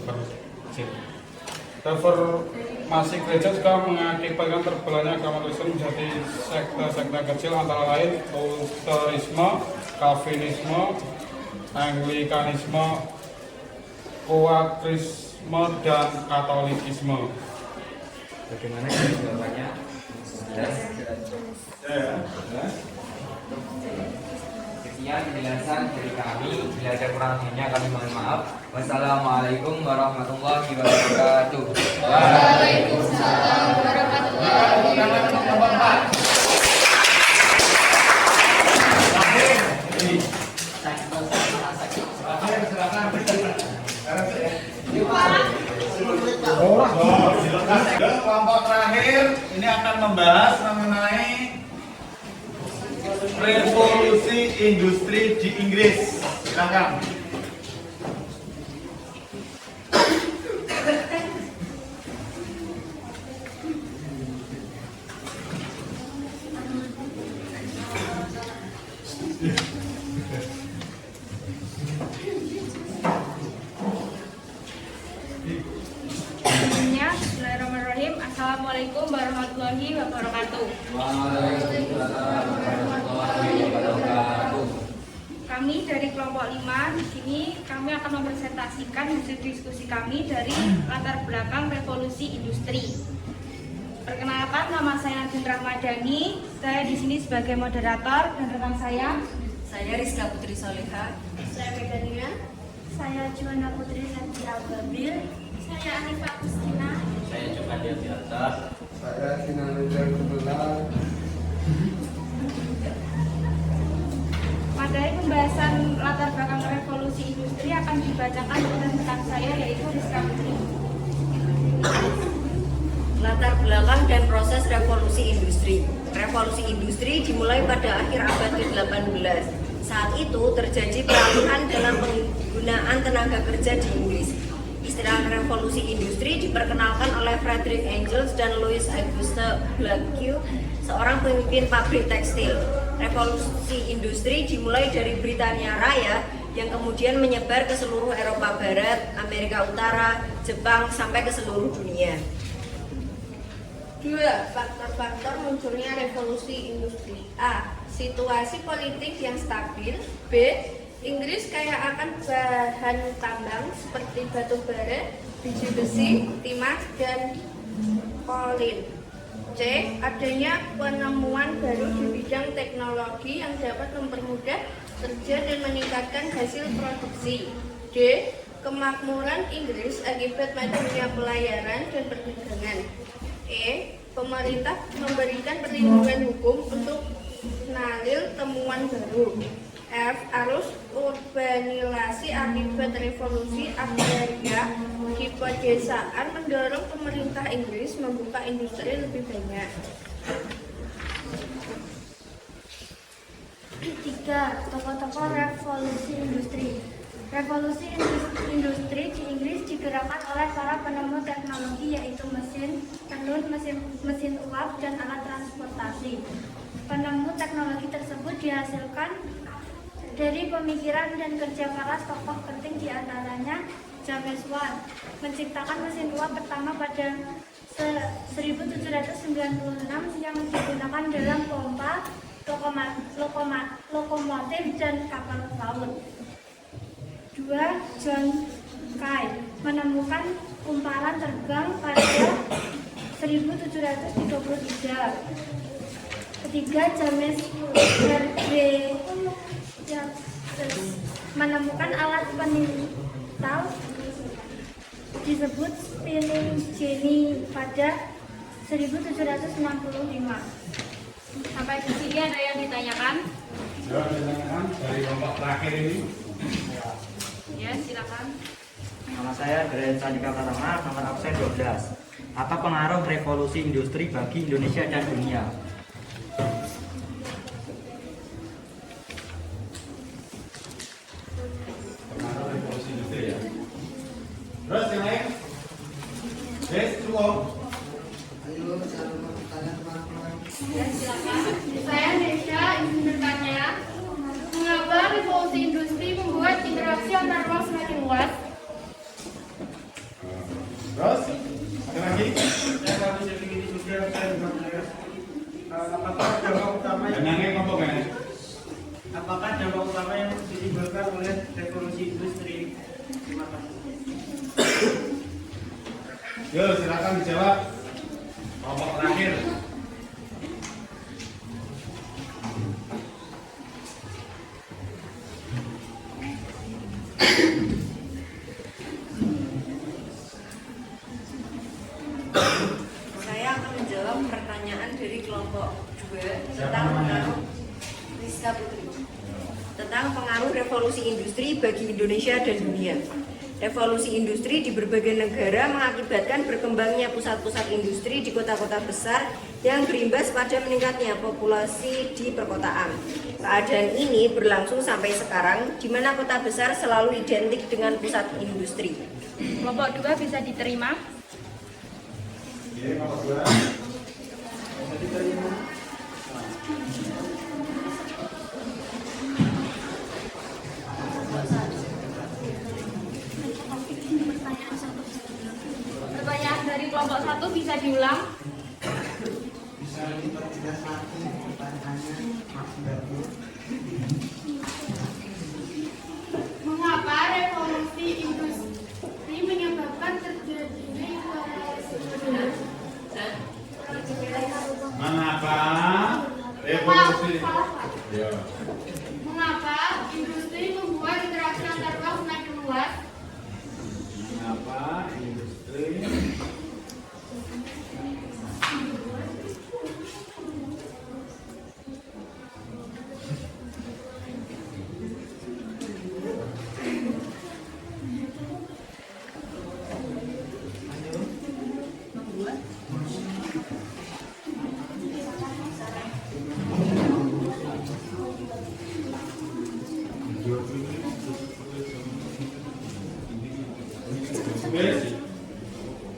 [SPEAKER 3] Reformasi gereja juga mengakibatkan terbelahnya agama Kristen menjadi sekte-sekte kecil antara lain Lutherisme, Calvinisme, Anglikanisme, Quakrisme, dan Katolikisme.
[SPEAKER 6] Bagaimana jawabannya?
[SPEAKER 12] Sekian penjelasan dari kami. Bila ada kurang lebihnya kami mohon maaf. Wassalamualaikum warahmatullahi wabarakatuh.
[SPEAKER 10] Waalaikumsalam warahmatullahi wabarakatuh.
[SPEAKER 3] Kelompok terakhir ini akan membahas mengenai revolusi industri di Inggris. Silakan.
[SPEAKER 7] Bismillahirrahmanirrahim. Assalamualaikum warahmatullahi wabarakatuh.
[SPEAKER 12] Waalaikumsalam warahmatullahi wabarakatuh.
[SPEAKER 2] Kami dari kelompok 5 di sini kami akan mempresentasikan hasil diskusi kami dari latar belakang revolusi industri. Perkenalkan, nama saya Nadine Rahmadani. Saya di sini sebagai moderator dan rekan saya
[SPEAKER 13] Rizka Putri Soleha.
[SPEAKER 10] Saya Megania. Saya Juwana Putri Santi Al-Babil. Saya Anifa Agustina.
[SPEAKER 9] Saya Coba Dia Biasa.
[SPEAKER 4] Saya Sinanudra Kebelar.
[SPEAKER 2] materi pembahasan latar belakang revolusi industri akan dibacakan oleh rekan saya yaitu Rizka Putri.
[SPEAKER 13] Latar belakang dan proses revolusi industri. Revolusi industri dimulai pada akhir abad ke-18. Saat itu terjadi peralihan dalam penggunaan tenaga kerja di Inggris. Istilah revolusi industri diperkenalkan oleh Frederick Engels dan Louis Auguste Blacqueux, seorang pemimpin pabrik tekstil. Revolusi industri dimulai dari Britania Raya yang kemudian menyebar ke seluruh Eropa Barat, Amerika Utara, Jepang, sampai ke seluruh dunia.
[SPEAKER 5] 2. Faktor-faktor munculnya revolusi industri. A. Situasi politik yang stabil. B. Inggris kaya akan bahan tambang seperti batu bara, biji besi, timah, dan kolin. C. Adanya penemuan baru di bidang teknologi yang dapat mempermudah kerja dan meningkatkan hasil produksi. D. Kemakmuran Inggris akibat majunya pelayaran dan perdagangan. E. Pemerintah memberikan perlindungan hukum untuk menalil temuan baru. F. Arus urbanisasi akibat revolusi agraria di pedesaan mendorong pemerintah Inggris membuka industri lebih banyak.
[SPEAKER 10] 3. Tokoh-tokoh revolusi industri. Revolusi industri di Inggris digerakkan oleh para penemu teknologi yaitu mesin tenun, mesin uap, dan alat transportasi. Penemu teknologi tersebut dihasilkan dari pemikiran dan kerja keras tokoh penting diantaranya James Watt menciptakan mesin uap pertama pada 1796 yang digunakan dalam pompa, lokomotif, dan kapal laut. 2. John Kay menemukan kumparan terbang pada 1733. 3. James Hervey menemukan alat penintal disebut spinning jenny pada 1765.
[SPEAKER 2] Sampai di sini ada yang ditanyakan?
[SPEAKER 3] Ditanyakan dari kelompok terakhir ini.
[SPEAKER 2] Ya, silakan.
[SPEAKER 9] Nama saya Gren Sandika Pratama, nomor absen 12. Apa pengaruh revolusi industri bagi Indonesia dan dunia?
[SPEAKER 3] Pengaruh revolusi industri ya. Terus yang lain? Yes, cukup.
[SPEAKER 4] Ayo, cara bertanya teman-teman.
[SPEAKER 2] Ya, silakan.
[SPEAKER 7] Saya Nesha, ingin bertanya, mengapa revolusi industri membuat interaksi antar ruang semakin luas?
[SPEAKER 3] Terus, ada lagi?
[SPEAKER 11] Saya kami jadi ini juga saya bertanya, apakah dampak utama yang ditimbulkan oleh revolusi industri? Terima kasih.
[SPEAKER 3] Yo, silakan dijawab. Kelompok terakhir.
[SPEAKER 13] Saya akan menjawab pertanyaan dari kelompok 2 tentang pengaruh Rizka Putri. Tentang pengaruh revolusi industri bagi Indonesia dan dunia. Revolusi industri di berbagai negara mengakibatkan berkembangnya pusat-pusat industri di kota-kota besar yang berimbas pada meningkatnya populasi di perkotaan. Keadaan ini berlangsung sampai sekarang, di mana kota besar selalu identik dengan pusat industri.
[SPEAKER 2] Kelompok 2 bisa diterima.
[SPEAKER 3] Oke, kelompok 2. Bisa diterima.
[SPEAKER 2] Pertanyaan dari kelompok 1 bisa diulang.
[SPEAKER 4] Bisa diperjelas lagi pertanyaannya, Mas Babu.
[SPEAKER 3] revolusi. Ya.
[SPEAKER 7] Mengapa industri membuat interaksi antar ruang semakin luas?
[SPEAKER 3] Mengapa industri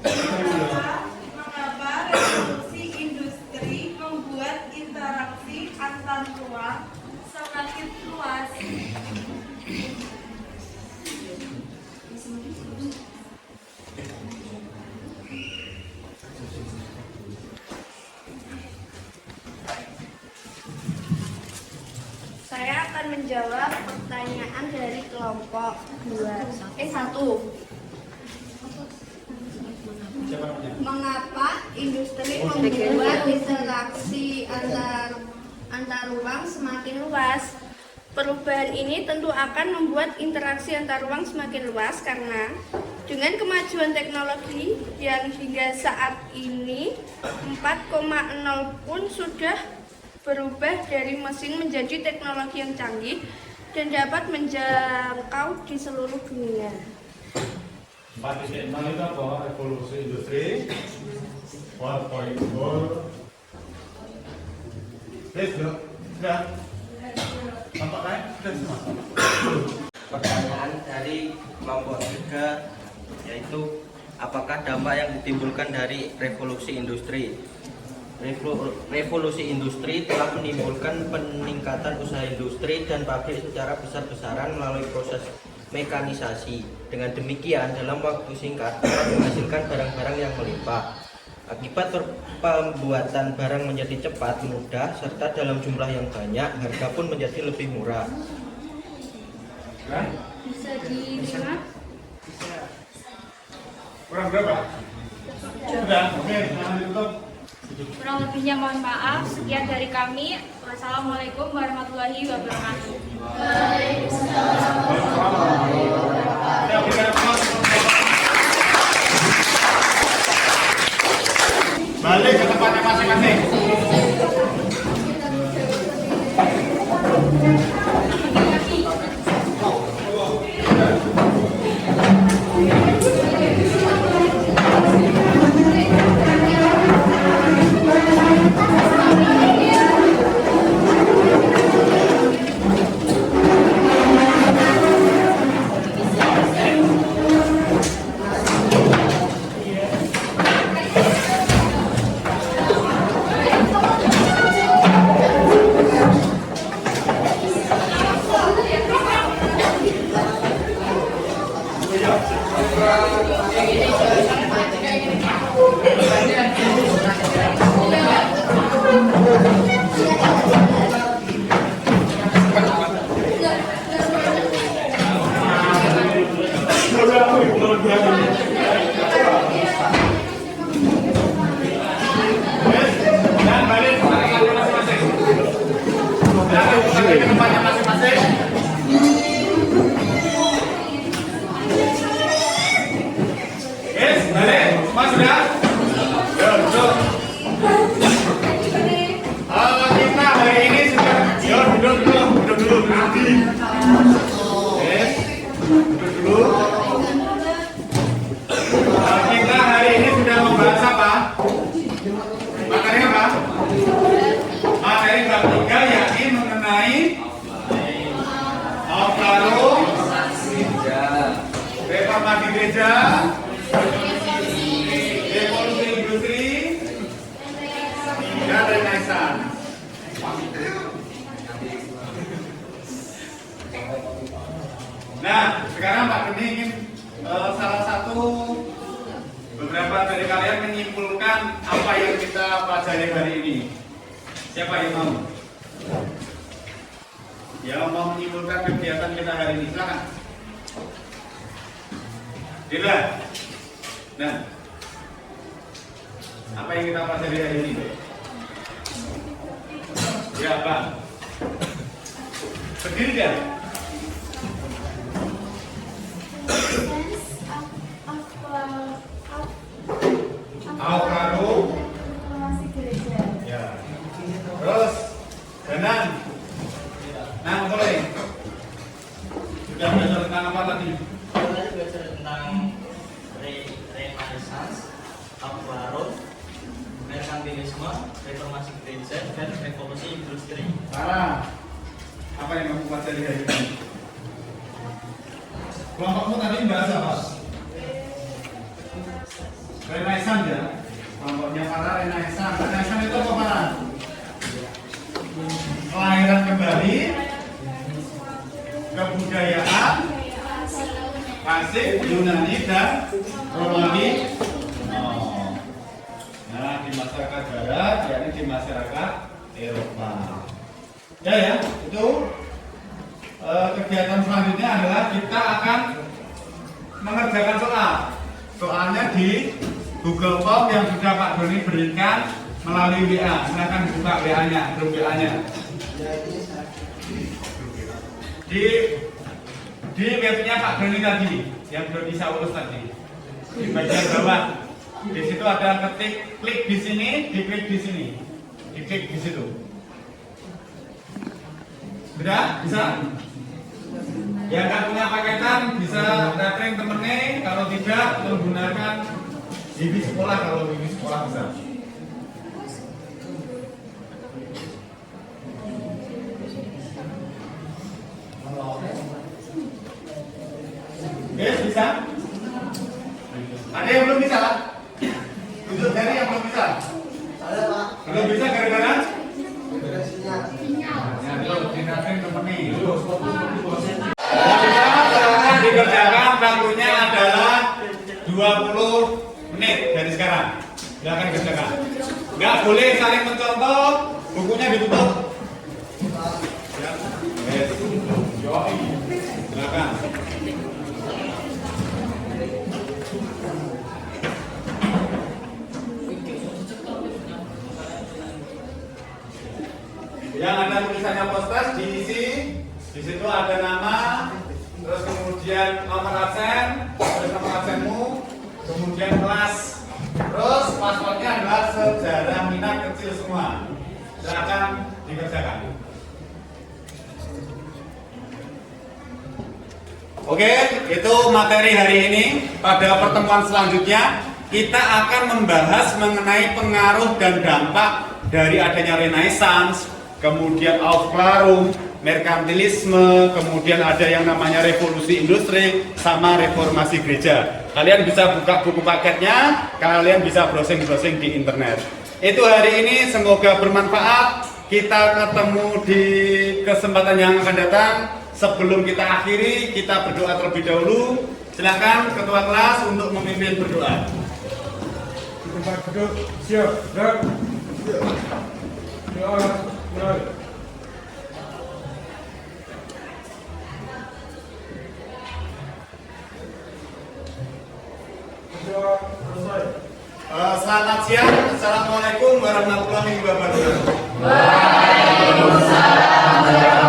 [SPEAKER 5] Mengapa revolusi industri membuat interaksi antar ruang semakin luas?
[SPEAKER 10] Saya akan menjawab pertanyaan dari kelompok 1.
[SPEAKER 3] siapa namanya?
[SPEAKER 10] Mengapa industri membuat interaksi antar ruang semakin luas?
[SPEAKER 5] Perubahan ini tentu akan membuat interaksi antar ruang semakin luas karena dengan kemajuan teknologi yang hingga saat ini 4.0 pun sudah berubah dari mesin menjadi teknologi yang canggih dan dapat menjangkau di seluruh dunia.
[SPEAKER 3] 4.0 itu apa? Revolusi industri 4.0. Sudah. Tampak kan? Sudah semua.
[SPEAKER 9] Pertanyaan dari kelompok 3 yaitu apakah dampak yang ditimbulkan dari revolusi industri? Revolusi industri telah menimbulkan peningkatan usaha industri dan pabrik secara besar-besaran melalui proses mekanisasi. Dengan demikian, dalam waktu singkat dapat menghasilkan barang-barang yang melimpah. Akibat pembuatan barang menjadi cepat, mudah, serta dalam jumlah yang banyak, harga pun menjadi lebih murah.
[SPEAKER 7] Bisa dilihat.
[SPEAKER 3] Kurang berapa? Sudah, oke, jangan ditutup.
[SPEAKER 2] Kurang lebihnya mohon maaf. Sekian dari kami. Wassalamualaikum warahmatullahi wabarakatuh.
[SPEAKER 3] Balik ke tempatnya masing-masing. Kita hari ini sudah membahas apa? Materi apa? Materi bab 3 yakni mengenai Alvaro, reformasi gereja, revolusi industri, dan Renaissance. Nah, sekarang Pak Geni ingin salah satu beberapa dari kalian menyimpulkan apa yang kita pelajari hari ini. Siapa yang mau? Yang mau menyimpulkan kegiatan kita hari ini, silakan. Dila. Nah, apa yang kita pelajari hari ini? Berapa? Berdiri dia. Al-Qarum. Ya. Terus kanan. Nah, boleh. Sudah belajar tentang apa tadi?
[SPEAKER 9] Kita belajar tentang Renaissance, Al-Qarum, merkantilisme, reformasi gereja, dan revolusi industri.
[SPEAKER 3] Sarah, apa yang kamu pelajari hari ini? Kelompokmu tadi bahas apa? Renaissance ya? Kelompoknya para Renaissance. Renaissance itu apa para? Kelahiran kembali, kebudayaan, klasik, Yunani dan Romawi. Nah, di masyarakat Barat, yakni di masyarakat Eropa. Ya, itu kegiatan selanjutnya adalah kita akan mengerjakan soal. Soalnya di Google Form yang sudah Pak Doni berikan melalui WA. Silakan buka WA-nya, grup WA-nya. Di webnya Pak Doni tadi, yang belum bisa urus tadi, di bagian bawah. Di situ ada ketik, klik di sini, diklik di sini, diklik di situ. Sudah? Bisa? Yang nggak punya paketan bisa tethering temennya, kalau tidak menggunakan Bibi sekolah, kalau Bibi sekolah bisa. Oke, bisa? Ada yang belum bisa? Tunjuk jari yang belum bisa.
[SPEAKER 4] Ada Pak.
[SPEAKER 3] Belum bisa gara-gara?
[SPEAKER 4] Sinyal.
[SPEAKER 3] Ya, belum dinatin temennya. Silahkan dikerjakan, waktunya adalah 20 menit dari sekarang. Silahkan kerjakan. Nggak boleh saling mencontoh, bukunya ditutup. Ya. Silahkan. Yang ada tulisannya postas diisi, di situ ada nama, terus kemudian nomor absen, terus nomor absenmu, kemudian kelas, terus passwordnya adalah sejarah minat kecil semua. Silakan dikerjakan. Oke, itu materi hari ini. Pada pertemuan selanjutnya kita akan membahas mengenai pengaruh dan dampak dari adanya Renaissance, kemudian Aufklärung, merkantilisme, kemudian ada yang namanya revolusi industri, sama reformasi gereja. Kalian bisa buka buku paketnya, kalian bisa browsing-browsing di internet. Itu hari ini, semoga bermanfaat. Kita ketemu di kesempatan yang akan datang. Sebelum kita akhiri, kita berdoa terlebih dahulu. Silakan ketua kelas untuk memimpin berdoa.
[SPEAKER 14] Tempat duduk, siap, gerak. Doa, mulai.
[SPEAKER 3] Selamat siang, Assalamualaikum warahmatullahi wabarakatuh.
[SPEAKER 15] Waalaikumsalam.